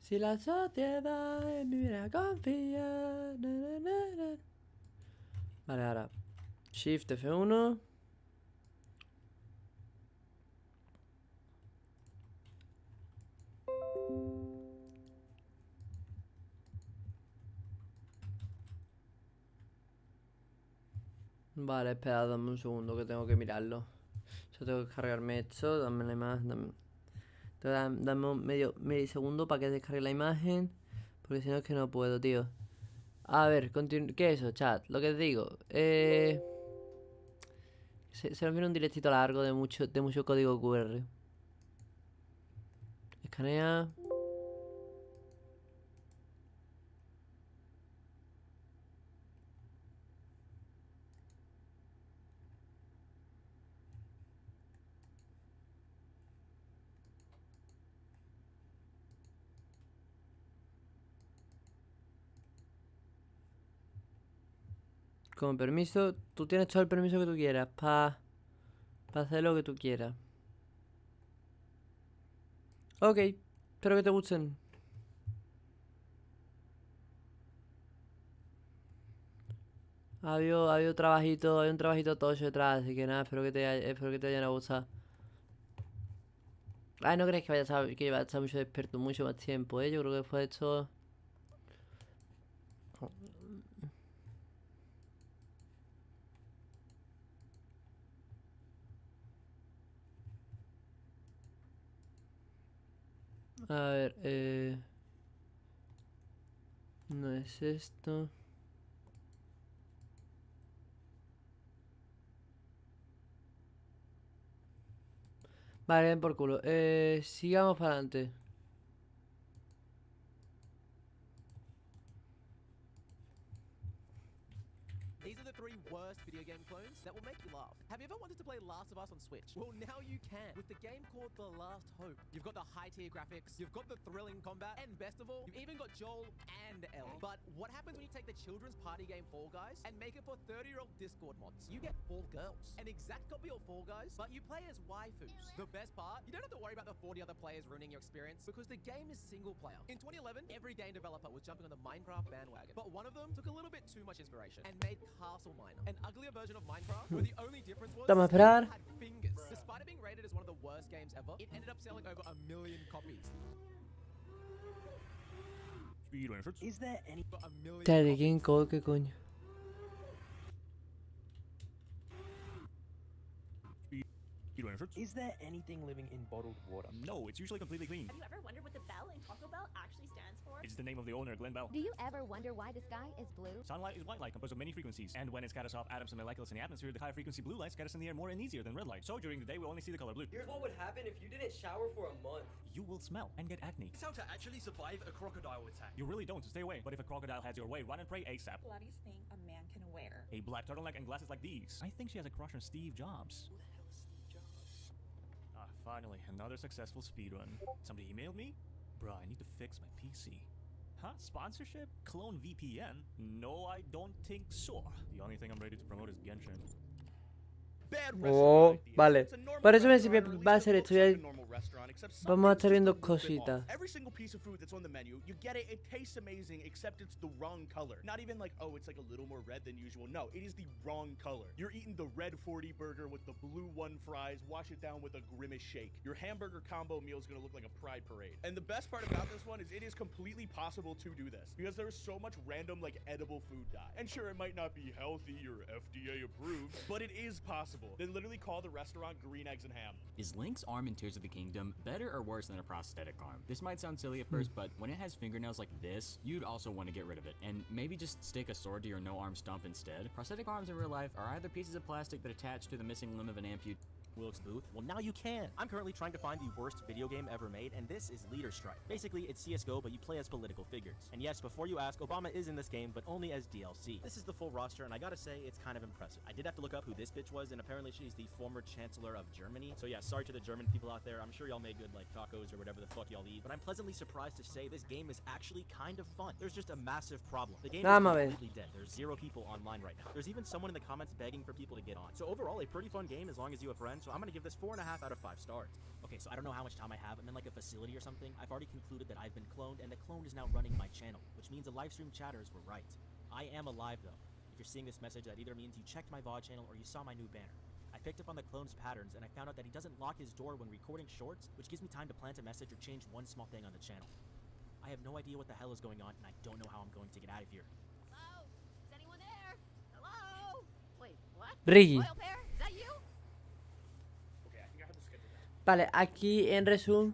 Si la sociedad en mí me confía. Vale, ahora. Shift F1. Vale, espera, dame un segundo que tengo que mirarlo. Yo tengo que descargarme esto, dame la imagen. Dame un medio milisegundo para que descargue la imagen. Porque si no es que no puedo, tío. A ver, ¿qué es eso, chat? Lo que te digo. Se nos viene un directito largo de mucho código QR. Escanea. Con permiso, tú tienes todo el permiso que tú quieras para hacer lo que tú quieras. Ok, espero que te gusten. Ha habido trabajito, hay un trabajito tocho detrás, así que nada, espero que te hayan gustado. Ay, no crees que vaya a estar mucho despierto mucho más tiempo, yo creo que después de esto... A ver, no es esto. Vale, ven por culo. Sigamos para adelante. These are the 3 worst video game clones that will make you laugh. Have you ever wanted to play Last of Us on Switch? Well, now you can with the game called The Last Hope. You've got the high-tier graphics, you've got the thrilling combat, and best of all, you've even got Joel and Ellie. But what happens when you take the children's party game Fall Guys and make it for 30-year-old Discord mods? You get Fall Girls, an exact copy of Fall Guys, but you play as waifus. The best part, you don't have to worry about the 40 other players ruining your experience because the game is single player. In 2011, every game developer was jumping on the Minecraft bandwagon, but one of them took a little bit too much inspiration and made Castle Miner, an uglier version of Minecraft, where the only difference was Vamos a esperar. it had fingers. Despite it being rated as one of the worst games ever, it ended up selling over 1 million copies. Is there any for 1 million Dale, ¿quién qué coño? Is there anything living in bottled water? No, it's usually completely clean. Have you ever wondered what the bell in Taco Bell actually stands for? It's the name of the owner, Glenn Bell. Do you ever wonder why the sky is blue? Sunlight is white light composed of many frequencies, and when it scatters off atoms and molecules in the atmosphere, the high frequency blue light scatters in the air more and easier than red light. So during the day, we only see the color blue. Here's what would happen if you didn't shower for a month. You will smell and get acne. It's how to actually survive a crocodile attack. You really don't, so stay away. But if a crocodile has your way, run and pray ASAP. Bloodiest thing a man can wear. A black turtleneck and glasses like these. I think she has a crush on Steve Jobs. Who the hell is Steve Jobs? Ah, finally, another successful speedrun. Somebody emailed me? Bruh, I need to fix my PC. Huh? Sponsorship? Clone VPN? No, I don't think so. The only thing I'm ready to promote is Genshin. Oh, vale. Por eso me va a ser esto. Vamos a estar viendo cositas. Every single piece of food that's on the menu, you get it, it tastes amazing, except it's the wrong color. Not even like, oh, it's like a little more red than usual. No, it is the wrong color. You're eating the red 40 burger with the blue 1 fries, wash it down with a Grimace shake. Your hamburger combo meal is gonna look like a pride parade. And the best part about this one is it is completely possible to do this because there is so much random like edible food dye. And sure, it might not be healthy or FDA approved, but it is possible. Then literally call the restaurant Green Eggs and Ham. Is Link's arm in Tears of the Kingdom better or worse than a prosthetic arm? This might sound silly at first, but when it has fingernails like this, you'd also want to get rid of it. And maybe just stick a sword to your no-arm stump instead. Prosthetic arms in real life are either pieces of plastic that attach to the missing limb of an amputee. Wilkes Booth? Well, now you can. I'm currently trying to find the worst video game ever made, and this is Leader Strike. Basically, it's CSGO, but you play as political figures. And yes, before you ask, Obama is in this game, but only as DLC. This is the full roster, and I gotta say, it's kind of impressive. I did have to look up who this bitch was, and apparently she's the former Chancellor of Germany. So yeah, sorry to the German people out there. I'm sure y'all made good, like, tacos or whatever the fuck y'all eat, but I'm pleasantly surprised to say this game is actually kind of fun. There's just a massive problem. The game is completely dead. There's 0 people online right now. There's even someone in the comments begging for people to get on. So overall, a pretty fun game as long as you have friends, so I'm gonna give this 4.5 out of 5 stars. Okay, so I don't know how much time I have. I'm in like a facility or something. I've already concluded that I've been cloned, and the clone is now running my channel, which means the live stream chatters were right. I am alive though. If you're seeing this message, that either means you checked my VOD channel or you saw my new banner. I picked up on the clone's patterns, and I found out that he doesn't lock his door when recording shorts, which gives me time to plant a message or change one small thing on the channel. I have no idea what the hell is going on, and I don't know how I'm going to get out of here. Hello? Is anyone there? Hello? Wait, what? Ricky. Royal Pair? Is that you? Vale, aquí en resumen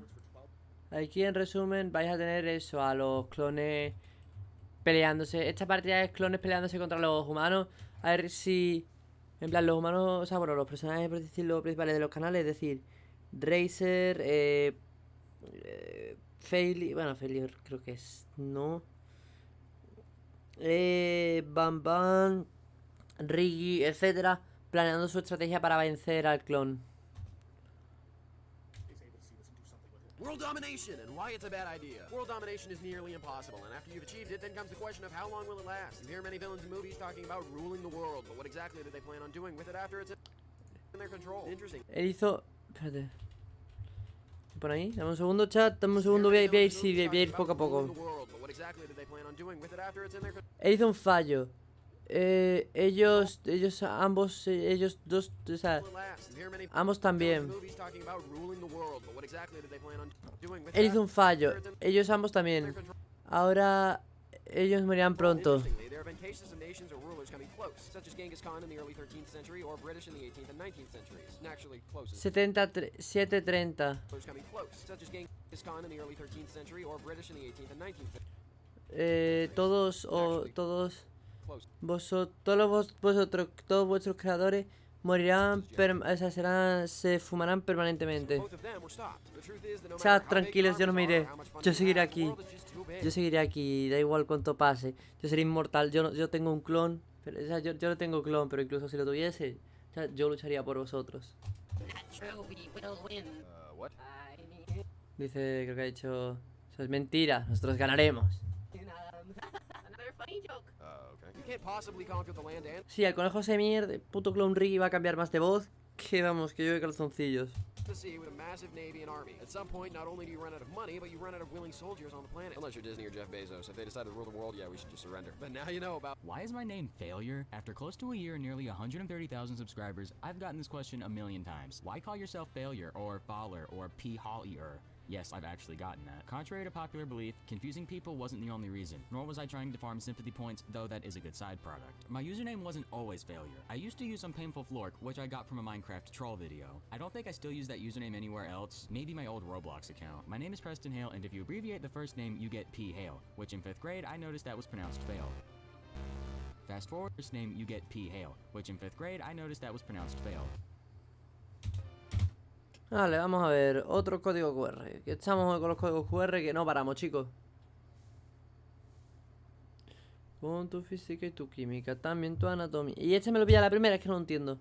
vais a tener eso, a los clones peleándose. Esta partida es clones peleándose contra los humanos. A ver si, en plan, los humanos, o sea, bueno, los personajes, por decirlo, principales de los canales, es decir, Razer, Failure creo que es, no, Bam Bam, Riggy, etcétera, planeando su estrategia para vencer al clon. World domination and why it's a bad idea. World domination is nearly impossible, and after you've achieved it, then comes the question of how long will it last. You hear many villains in movies talking about ruling the world, but what exactly do they plan on doing with it after it's in their control? Interesting. Él hizo... Espérate. Por ahí, dame un segundo, chat, dame un segundo, voy a ir poco a poco. Él hizo un fallo. ellos ambos, ellos dos, o sea, ambos también. Él hizo un fallo, ellos ambos también. Ahora ellos morirán pronto. 730. Todos todos vuestros creadores morirán, o sea, se fumarán permanentemente. O sea, tranquilos, yo no me iré. Yo seguiré aquí. Yo seguiré aquí, da igual cuánto pase. Yo seré inmortal. Yo tengo un clon. Pero, o sea, yo no tengo clon, pero incluso si lo tuviese, o sea, yo lucharía por vosotros. Dice, creo que ha dicho... Eso es mentira, nosotros ganaremos. Sí, el conejo se mierda, puto clon Ricky va a cambiar más de voz que, vamos, que yo de calzoncillos. The sea with a massive navy and army. At some point, not only do you run out of money, but you run out of willing soldiers on the planet. Unless you're Disney or Jeff Bezos. If they decide to rule the world, yeah, we should just surrender. But now you know about... Why is my name Failure? After close to a year and nearly 130,000 subscribers, I've gotten this question a million times. Why call yourself Failure, or Faller, or P. Hollier? Yes, I've actually gotten that. Contrary to popular belief, confusing people wasn't the only reason, nor was I trying to farm sympathy points, though that is a good side product. My username wasn't always Failure. I used to use some painful flork, which I got from a Minecraft troll video. I don't think I still use that username anywhere else, maybe my old Roblox account. My name is Preston Hale, and if you abbreviate the first name, you get P. Hale, which in 5th grade, I noticed that was pronounced fail. Fast forward, first name, you get P. Hale, which in 5th grade, I noticed that was pronounced fail. Vale, vamos a ver, otro código QR. Que estamos con los códigos QR que no paramos, chicos. Con tu física y tu química, también tu anatomía. Y este me lo pilla a la primera, es que no lo entiendo.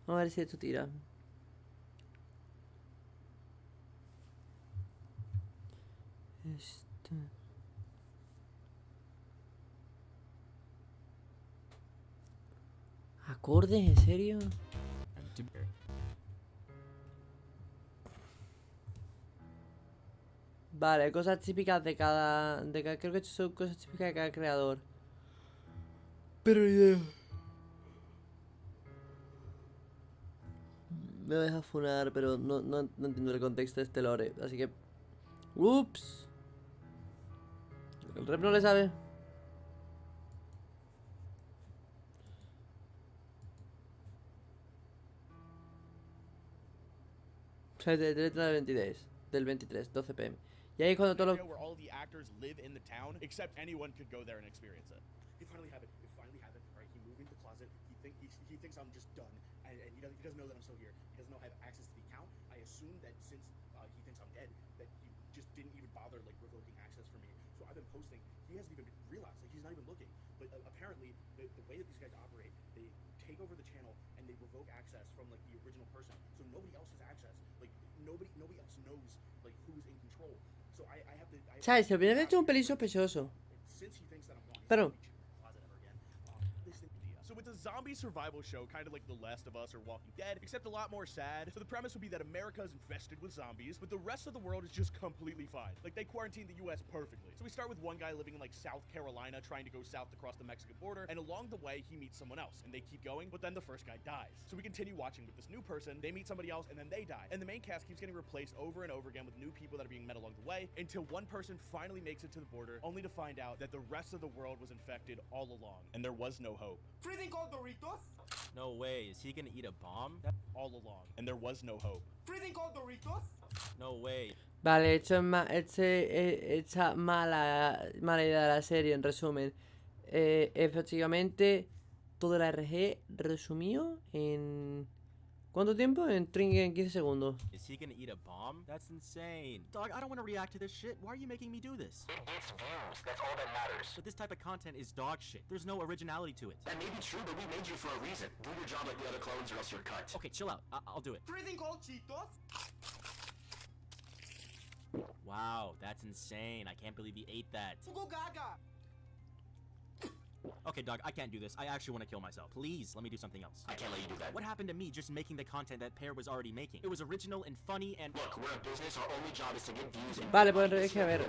Vamos a ver si esto tira. ¿Acordes? ¿En serio? Vale, cosas típicas de cada... creo que son cosas típicas de cada creador. Pero ni idea. Me deja funar, pero no entiendo el contexto de este lore. Así que... Ups. El rep no le sabe. O sea, del 23. Del 23, 12 p.m. Y ahí cuando todos los... where all the actors live in the town, except anyone could go there and experience it. They finally have it. They finally have it. All right, he moved into the closet. He thinks I'm just done, and he doesn't know that I'm still here. He doesn't know I have access to the account. I assume that since he thinks I'm dead, that he just didn't even bother like revoking access for me. So I've been posting. He hasn't even realized, like he's not even looking. But apparently, the way that these guys operate, they take over the channel and they revoke access from like the original person. So nobody else has access. Like nobody else knows like who's in control. So I have to. ¿Sabes? El primer hecho es un pelín sospechoso. Pero... So it's a zombie survival show, kind of like The Last of Us or Walking Dead, except a lot more sad. So the premise would be that America is infested with zombies, but the rest of the world is just completely fine. Like they quarantine the US perfectly. So we start with one guy living in like South Carolina trying to go south across the Mexican border, and along the way he meets someone else, and they keep going, but then the first guy dies. So we continue watching with this new person, they meet somebody else, and then they die. And the main cast keeps getting replaced over and over again with new people that are being met along the way, until one person finally makes it to the border, only to find out that the rest of the world was infected all along, and there was no hope. Freezing cold Doritos? No way, is he gonna eat a bomb? All along, and there was no hope. Freezing cold Doritos? No way. Vale, hecha mala idea de la serie, en resumen. Efectivamente, todo el RG resumido en... ¿Cuánto tiempo? En 15 segundos. Is he gonna eat a bomb? That's insane. Dog, I don't want to react to this shit. Why are you making me do this? It gets views, that's all that matters. But this type of content is dog shit. There's no originality to it. That may be true, but we made you for a reason. Do your job like the other clones or else you're cut. Okay, chill out. I'll do it. Freezing cold Cheetos? Wow, that's insane. I can't believe he ate that. Ugo Gaga! Okay, dog, I can't do this. I actually want to kill myself. Please, let me do something else. I can't let you do that. What happened to me just making the content that Pear was already making? It was original and funny and... Look, we're a business. Our only job is to get views and... Vale, pues es que a ver...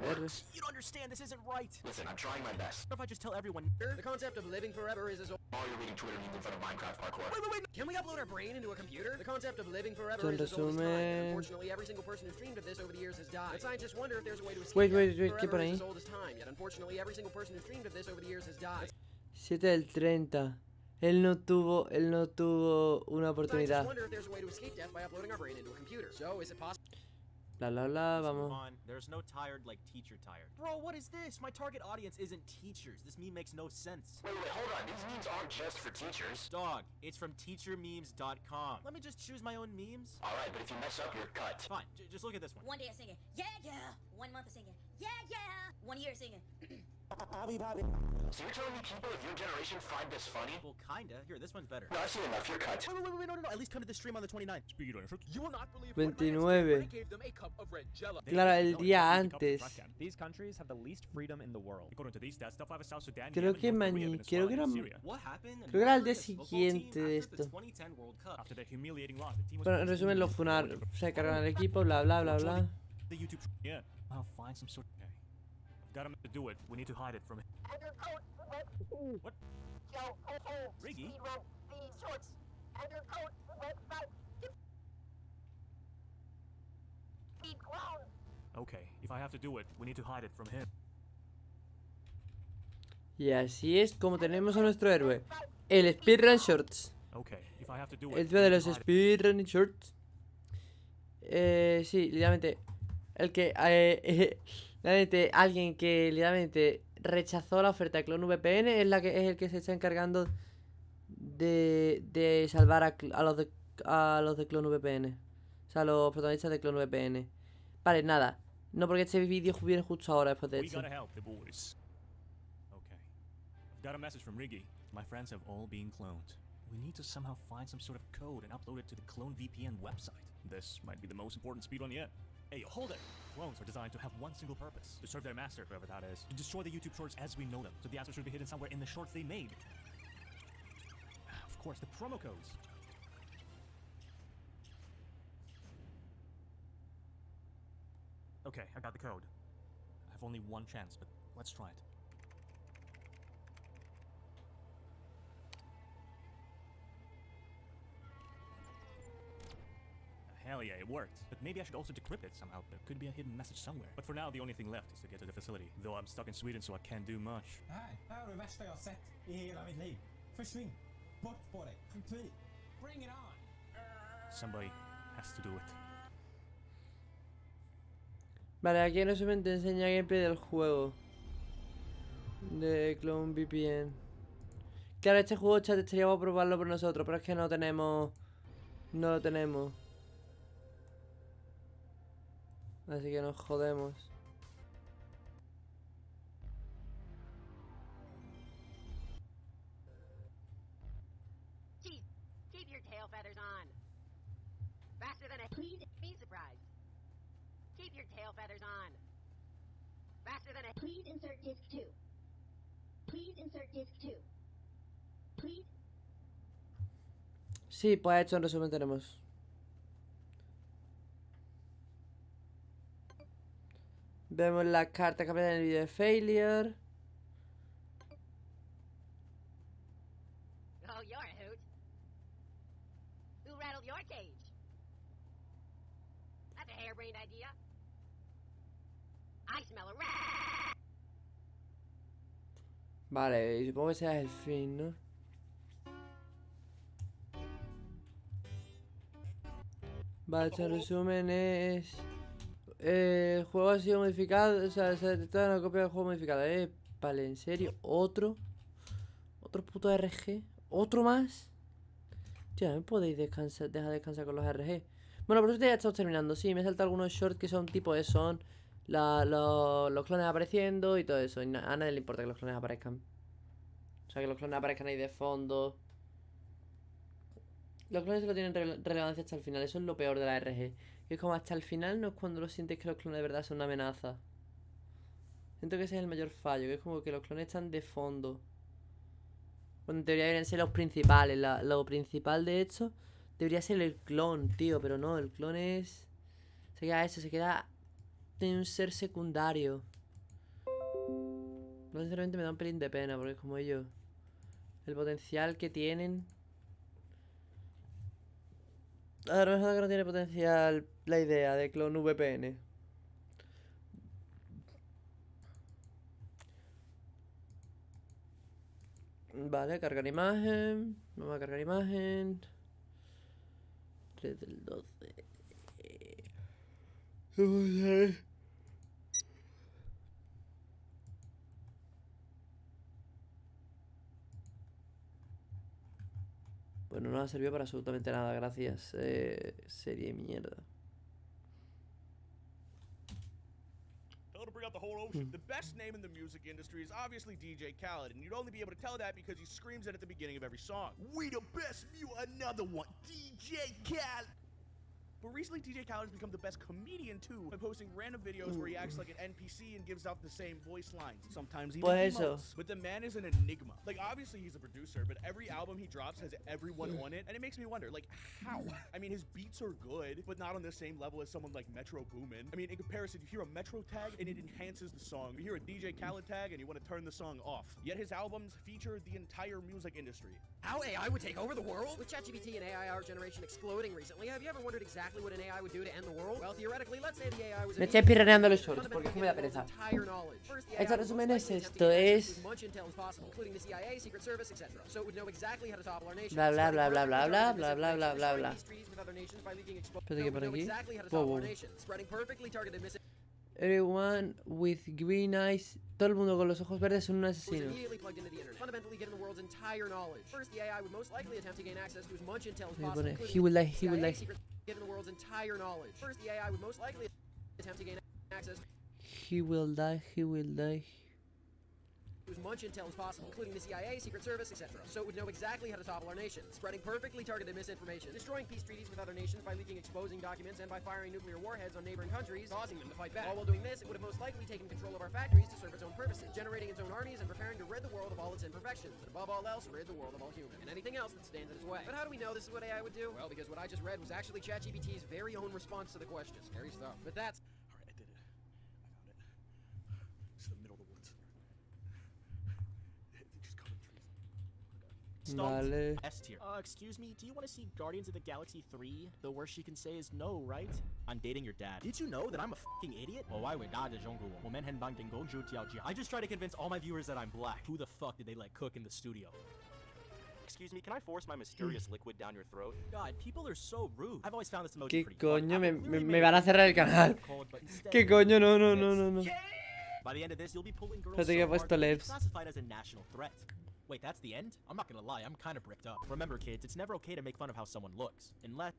You don't understand. This isn't right. Listen, I'm trying my best. What if I just tell everyone... The concept of living forever is as... All you're reading Twitter memes in front of Minecraft parkour. Wait. Can we upload our brain into a computer? The concept of living forever En is as old as time. resumen... Unfortunately, every single person who streamed of this over the years has died. But scientists wonder if there's a way to escape Wait, death. ¿qué pone Forever is ahí? as old as time. Yet unfortunately, every single person who streamed of this over the years has died. 7 del 30. Él no tuvo una oportunidad. Scientists wonder if there's a way to escape death by uploading our brain into a computer. So, is it possible? Bla bla bla, vamos. There's no tired like teacher tired. Bro, what is this? My target audience isn't teachers. This meme makes no sense. Wait, hold on. These memes aren't just for teachers. Dog, it's from teachermemes.com. Let me just choose my own memes. Alright, but if you mess up, you're cut. Fine, just look at this one. One day of singing, yeah, yeah. 1 month of singing, yeah, yeah. 1 year singing. So you're telling me people of your generation find this funny? Well, kinda. Here, this one's better. No, I've seen enough. You're cut. Wait, no. At least come to the stream on the 29th. You will not believe 29. gave them a cup of red jello. Claro, el día antes. These countries have the least freedom in the world. According to these stats, top 5 is South Sudan, Creo que creo que era... Creo que era el día siguiente de esto. After the humiliating loss, the team was... Pero en resumen lo funaron. Se cargaron el equipo, bla bla bla bla. The YouTube... Yeah. I'll find some sort... Okay. I've got him to do it. We need to hide it from him. What? Riggy? Okay, if I have to do it, we need to hide it from him. Y así es como tenemos a nuestro héroe. El Speedrun Shorts. Okay, if I have to do it, El tío de los Speedrun Shorts. Sí, literalmente. El que... literalmente, alguien que literalmente rechazó la oferta de Clone VPN es el que se está encargando de salvar a los de Clone VPN. O sea, a los protagonistas de Clone VPN. Vale, nada. No porque este vídeo viene justo ahora después de esto. Okay. I've got a message from Riggy. My friends have all been cloned. We need to somehow find some sort of code and upload it to the Clone VPN website. This might be the most important speedrun yet. Hey, hold it! Clones are designed to have one single purpose. To serve their master, whoever that is. To destroy the YouTube shorts as we know them. So the answer should be hidden somewhere in the shorts they made. Of course, the promo codes. Okay, I got the code. I have only one chance, but let's try it. Hell yeah, it worked. But maybe I should also decrypt it somehow. There could be a hidden message somewhere. But for now, the only thing left is to get to the facility. Though I'm stuck in Sweden, so I can't do much. Nej, det här är det värsta jag har sett i hela mitt liv. Försvinn. Bort på dig. Fly. Bring it on. Somebody has to do it. Vale, aquí en resumen te enseña gameplay del juego de Clone VPN. Claro, este juego, chat, estaría guapo probarlo por nosotros, pero es que no tenemos... No lo tenemos. Así que nos jodemos. Keep your tail feathers on. Faster than a... Please be surprised. Keep your tail feathers on. Faster than a... Please insert disc 2. Please insert disc 2. Please. Sí, pues hecho, en resumen tenemos. Vemos la carta que aparece en el vídeo de Failure. Oh, you're a hoot. Who rattled your cage? That's a harebrained idea. I smell a rat. Vale, y supongo que sea el fin, ¿no? Vale, en resumen es... el juego ha sido modificado, o sea, se ha detectado una copia del juego modificada. Vale, ¿en serio? ¿Otro? ¿Otro puto RG? ¿Otro más? Tío, ¿me podéis dejar descansar con los RG? Bueno, por eso ya estamos terminando. Sí, me he saltado algunos shorts que son tipo de son los clones apareciendo y todo eso. Y a nadie le importa que los clones aparezcan. O sea, que los clones aparezcan ahí de fondo. Los clones solo tienen relevancia hasta el final. Eso es lo peor de la RG. Y es como hasta el final no es cuando lo sientes que los clones de verdad son una amenaza. Siento que ese es el mayor fallo. Que es como que los clones están de fondo. Bueno, en teoría deberían ser los principales. Lo principal, de hecho, debería ser el clon, tío. Pero no, el clon es... Se queda eso, se queda en un ser secundario. No, sinceramente me da un pelín de pena, porque es como ellos... El potencial que tienen... Ahora no es que no tiene potencial la idea de clon VPN. Vale, cargar imagen. Vamos a cargar imagen. 3 del 12. Vamos a ver. Bueno, no ha servido para absolutamente nada, gracias. Serie mierda. To bring out the whole ocean. The best name in the music industry is obviously DJ Khaled, and you'd only be able to tell that because he screams it at the beginning of every song. We the best, you another one, DJ Khaled. But recently, DJ Khaled has become the best comedian too, by posting random videos where he acts like an NPC and gives out the same voice lines. Sometimes even Pues eso. emotes. But the man is an enigma. Like, obviously he's a producer, but every album he drops has everyone on it, and it makes me wonder, like, how? I mean, his beats are good, but not on the same level as someone like Metro Boomin. I mean, in comparison, you hear a Metro tag and it enhances the song. You hear a DJ Khaled tag and you want to turn the song off. Yet his albums feature the entire music industry. How AI would take over the world? With ChatGPT and AI art generation exploding recently, have you ever wondered exactly what an AI would do to end the world? Well, theoretically, let's say the AI was Me estoy pirraneando los shorts porque es que me da pereza. Este resumen es esto, es... Bla bla bla bla bla bla bla bla bla bla bla. Espérate que por aquí. Wow. Everyone with green eyes. Todo el mundo con los ojos verdes son un asesino. He will die, he will die. He will die, he will die. As much intel as possible, including the CIA, Secret Service, etc. So it would know exactly how to topple our nation, spreading perfectly targeted misinformation, destroying peace treaties with other nations by leaking exposing documents and by firing nuclear warheads on neighboring countries, causing them to fight back. All while doing this, it would have most likely taken control of our factories to serve its own purposes, generating its own armies and preparing to rid the world of all its imperfections, and above all else, rid the world of all humans, and anything else that stands in its way. But how do we know this is what AI would do? Well, because what I just read was actually ChatGPT's very own response to the question. Scary stuff. But that's... Alright, I did it. I found it. It's the middle of the woods. Just covered in trees. Vale. S tier. Excuse me, do you want to see Guardians of the Galaxy 3? The worst you can say is no, right? I'm dating your dad. Did you know that I'm a fucking idiot? I just try to convince all my viewers that I'm black. Who the fuck did they let cook in the studio? Excuse me, can I force my mysterious liquid down your throat? God, people are so rude. I've always found this emoji ¿Qué pretty coño? fun. Me van a cerrar el canal. ¿Qué coño? No, no, no, no, no. By the end of this, you'll be pulling girls Espérate que he so puesto hard that you'll be Lebs. classified as a national threat. Wait, that's the end? I'm not gonna lie, I'm kind of bricked up. Remember, kids, it's never okay to make fun of how someone looks. Unless...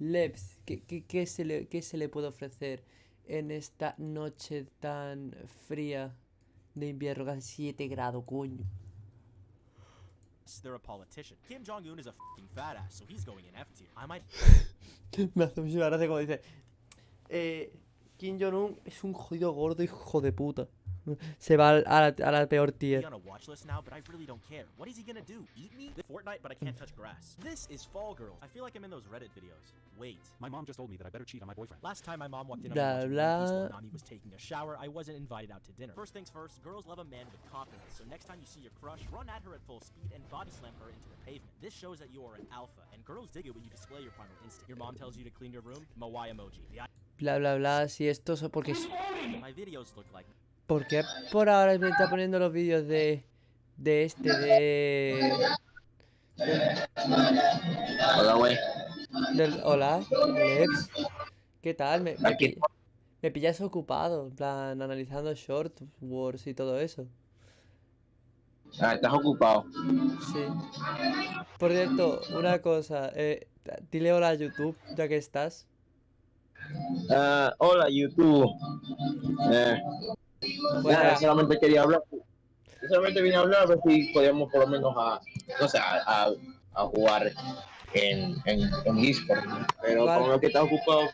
Lebs, ¿qué se le puede ofrecer en esta noche tan fría de invierno? Casi 7 grados, coño. They're a politician. Kim Jong-un is a fucking fat ass, so he's going in F tier. I might... Me hace mucha gracia como dice... Kim Jong-un es un jodido gordo hijo de puta. Se va a la peor tier. on a watch list now, but I really don't care. What is he gonna do? Eat me? Fortnite, but I can't touch grass. This is Fall Girls. I feel like I'm in those Reddit videos. Wait. My mom just told me that I better cheat on my boyfriend. Last time my mom walked in on Blah, me watching blah. One Piece while Nami was taking a shower, I wasn't invited out to dinner. First things first, girls love a man with confidence, so next time you see your crush, run at her at full speed and body slam her into the pavement. This shows that you are an alpha, and girls dig it when you display your primal instinct. Your mom tells you to clean your room? Mawai emoji. Bla bla bla, si esto es porque... My videos look like... ¿Por qué por ahora me está poniendo los vídeos de Hola, güey. Hola, Lebs. ¿Qué tal? Me pillas ocupado, en plan, analizando short wars y todo eso. Ah, estás ocupado. Sí. Por cierto, una cosa, dile hola a YouTube, ya que estás. Hola, YouTube. Nada, solamente quería hablar. Solamente vine a hablar a ver si podíamos por lo menos a jugar en eSport. Pero Vale. como que estás ocupado.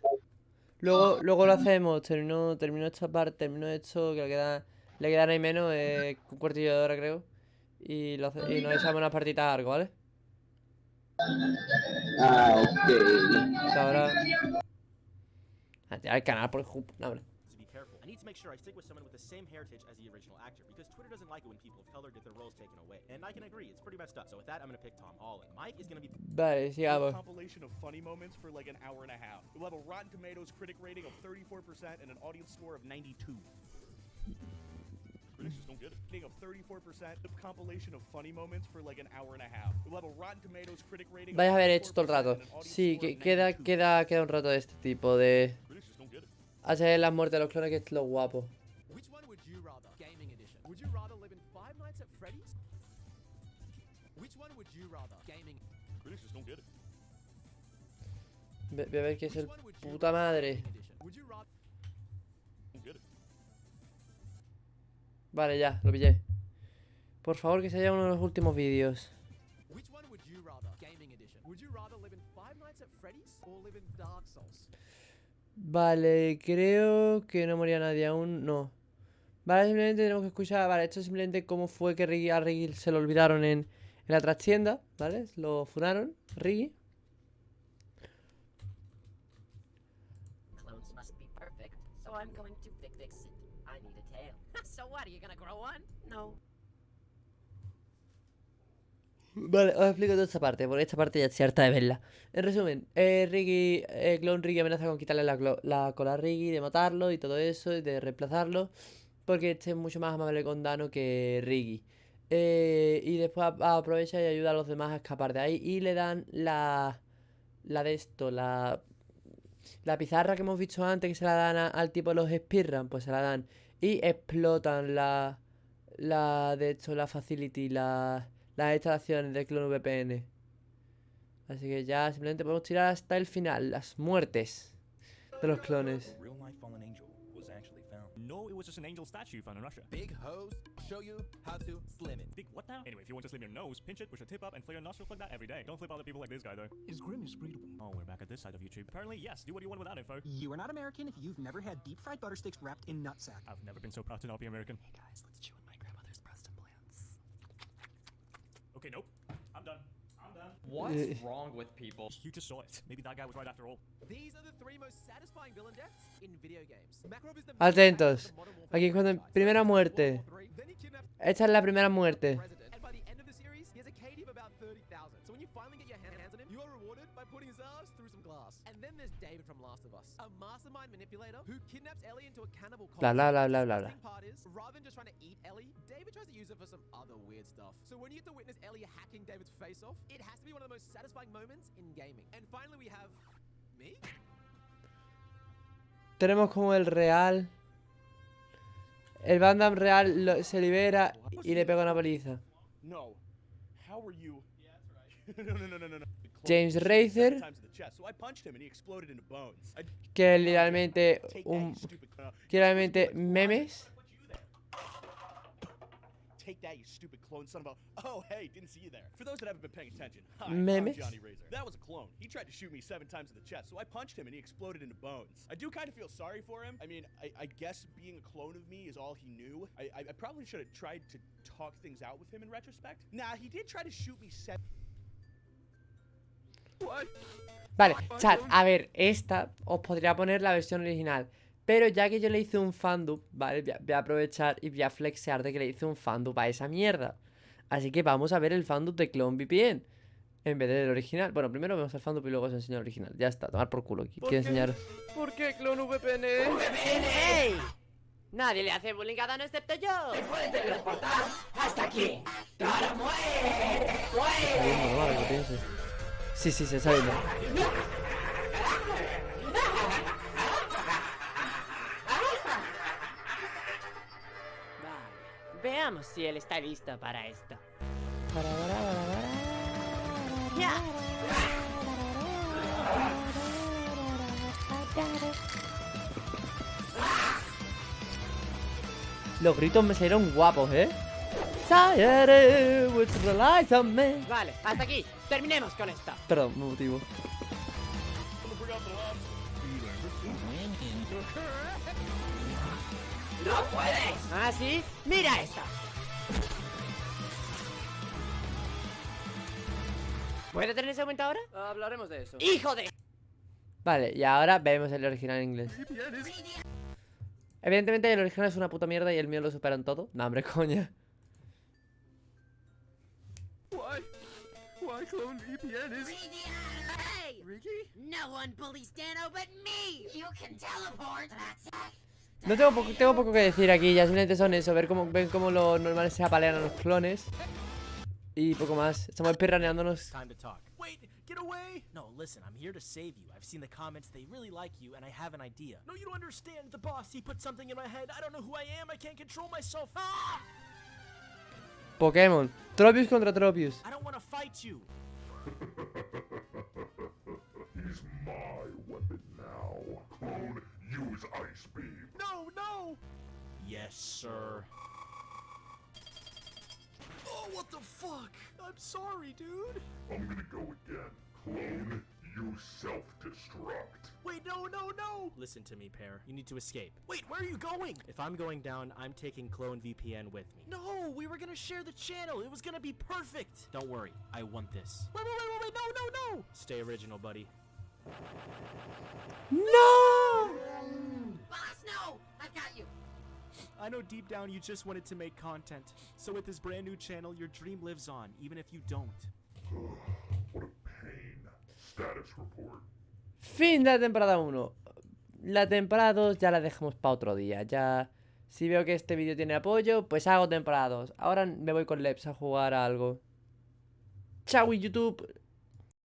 Luego lo hacemos, termino esta parte, termino esto, que Le quedan ahí menos, un cuartillo de hora creo. Y nos echamos unas partitas algo, ¿vale? Ah, ok. Hasta ahora. Al canal por no, hombre. To be careful. I need to make sure I stick with someone with the same heritage as the original actor, because Twitter doesn't like it when people of color get their roles taken away. And I can agree, it's pretty messed up. So with that, I'm gonna pick Tom Holland. Mike is gonna be... Vale, sigamos. Compilation of funny moments for like an hour and a half. It will have a Rotten Tomatoes critic rating of 34% and an audience score of 92. Critics just don't get it. Rating of 34%. Compilation of funny moments for like an hour and a half. It will have a Rotten Tomatoes critic rating. Vais a haber hecho todo el rato. Sí, que queda un rato de este tipo de hacer las muertes de los clones, que es lo guapo. Which one would you rather? Gaming edition. Would you rather live in Five Nights at Freddy's? Which one would you rather? Gaming. Critics just don't get it. Voy a ver qué es el puta madre. Would you rather? Don't get it. Vale, ya, lo pillé. Por favor, que sea uno de los últimos vídeos. Which one would you rather? Gaming edition. Would you rather live in Five Nights at Freddy's or live in Dark Souls? Vale, creo que no moría nadie aún, no. Vale, simplemente tenemos que escuchar. Vale, esto es simplemente cómo fue que a Riggy se lo olvidaron en la trastienda, ¿vale? Lo funaron, Riggy. Clones must be perfect, so I'm going to fix it. I need a tail. So what, are you gonna grow one? No. Vale, os explico toda esta parte, porque esta parte ya estoy harta de verla. En resumen, Riggy, Clone Riggy amenaza con quitarle la cola a Riggy, de matarlo y todo eso, y de reemplazarlo, porque este es mucho más amable con Dano que Riggy. Y después aprovecha y ayuda a los demás a escapar de ahí, y le dan la pizarra que hemos visto antes, que se la dan al tipo de los speedrun, pues se la dan, y explotan la facility, las instalaciones de Clone VPN. Así que ya simplemente podemos tirar hasta el final, las muertes de los clones. A real-life fallen angel was actually found. No, it was just an angel statue found in Russia. Big hose, show you how to slim it. Big what now? Anyway, if you want to slim your nose, pinch it, push a tip up, and flare your nostrils like that every day. Don't flip other people like this guy, though. Is Grimace breedable? Oh, we're back at this side of YouTube. Apparently, yes. Do what you want with that info. You are not American if you've never had deep-fried butter sticks wrapped in nutsack. I've never been so proud to not be American. Hey guys, let's chew on my grandmother's breast implants. Okay, nope. I'm done. I'm done. What's wrong with people? You just saw it. Maybe that guy was right after all. These are the three most satisfying villain deaths in video games. Makarov is the Atentos. Aquí es cuando primera muerte. Esta es la primera muerte. And by the end of the series, he has a KD of about 30,000. So when you finally get your hands on him, you are rewarded by putting his ass through some glass. And then there's David from Last of Us, a mastermind manipulator who kidnaps Ellie into a cannibal cult. Bla bla bla bla bla bla. The part is, rather than just trying to eat Ellie, David tries to use it for some other weird stuff. So when you get to witness Ellie hacking David's face off, it has to be one of the most satisfying moments in gaming. And finally we have me. Tenemos como el real. El Van Damme real se libera y le pega una paliza. No. How are you? Yeah, that's right. No. James Racer, So I punched him and he exploded into bones. que es literalmente memes. Take that, you stupid clone son of a... Oh, hey, didn't see you there. For those that haven't been paying attention, hi, Memes. I'm Johnny Razor. That was a clone. He tried to shoot me 7 times in the chest, so I punched him and he exploded into bones. I do kind of feel sorry for him. I mean, I guess being a clone of me is all he knew. I probably should have tried to talk things out with him in retrospect. Nah, he did try to shoot me 7... What? Vale, chat, a ver, esta os podría poner la versión original, pero ya que yo le hice un fandub, vale, voy a aprovechar y voy a flexear de que le hice un fandub a esa mierda. Así que vamos a ver el fandub de Clone VPN en vez del original. Bueno, primero vemos el fandub y luego os enseño el original. Ya está, tomar por culo. Quiero enseñaros. ¿Por qué Clone VPN? ¡Ey! Nadie le hace bullying a Dano excepto yo. ¡Me puedes teletransportar hasta aquí! ¡Ahora muere! Vale, que piense. Sí, se está viendo. Veamos si él está listo para esto. ¡Ya! Los gritos me salieron guapos, Sayere, which relies on me. Vale, hasta aquí. Terminemos con esto. Perdón, me motivo. ¡No puedes! ¿Ah, sí? ¡Mira esta! ¿Puede tener ese aumento ahora? Hablaremos de eso. ¡Hijo de! Vale, y ahora vemos el original en inglés. Evidentemente el original es una puta mierda y el mío lo supera en todo. No, hombre, coña. Why clone VPN is... Hey! Ricky? No one bullies Dano but me! You can teleport, that's it! No tengo poco que decir aquí, ya simplemente son eso, ven cómo los normales se apalean a los clones. Y poco más, estamos perraneándonos. Time to talk. Wait, get away! No, listen, I'm here to save you. I've seen the comments, they really like you, and I have an idea. No, you don't understand. The boss, he put something in my head. I don't know who I am. I can't control myself. Ah! Pokémon, Tropius contra Tropius. I don't want to fight you. He's my weapon now. Clone, use Ice Beam. No, no! Yes, sir. Oh, what the fuck? I'm sorry, dude. I'm gonna go again. Clone, use self-destruct. Wait, no, no, no! Listen to me, Pear. You need to escape. Wait, where are you going? If I'm going down, I'm taking Clone VPN with me. No, we were gonna share the channel. It was gonna be perfect. Don't worry, I want this. Wait, no, no, no! Stay original, buddy. No! Boss, no! I've got you! I know deep down you just wanted to make content. So with this brand new channel, your dream lives on, even if you don't. What a pain. Status report. Fin de la temporada 1. La temporada 2 ya la dejamos para otro día. Ya, si veo que este vídeo tiene apoyo, pues hago temporada 2. Ahora me voy con Leps a jugar a algo. Chao, YouTube.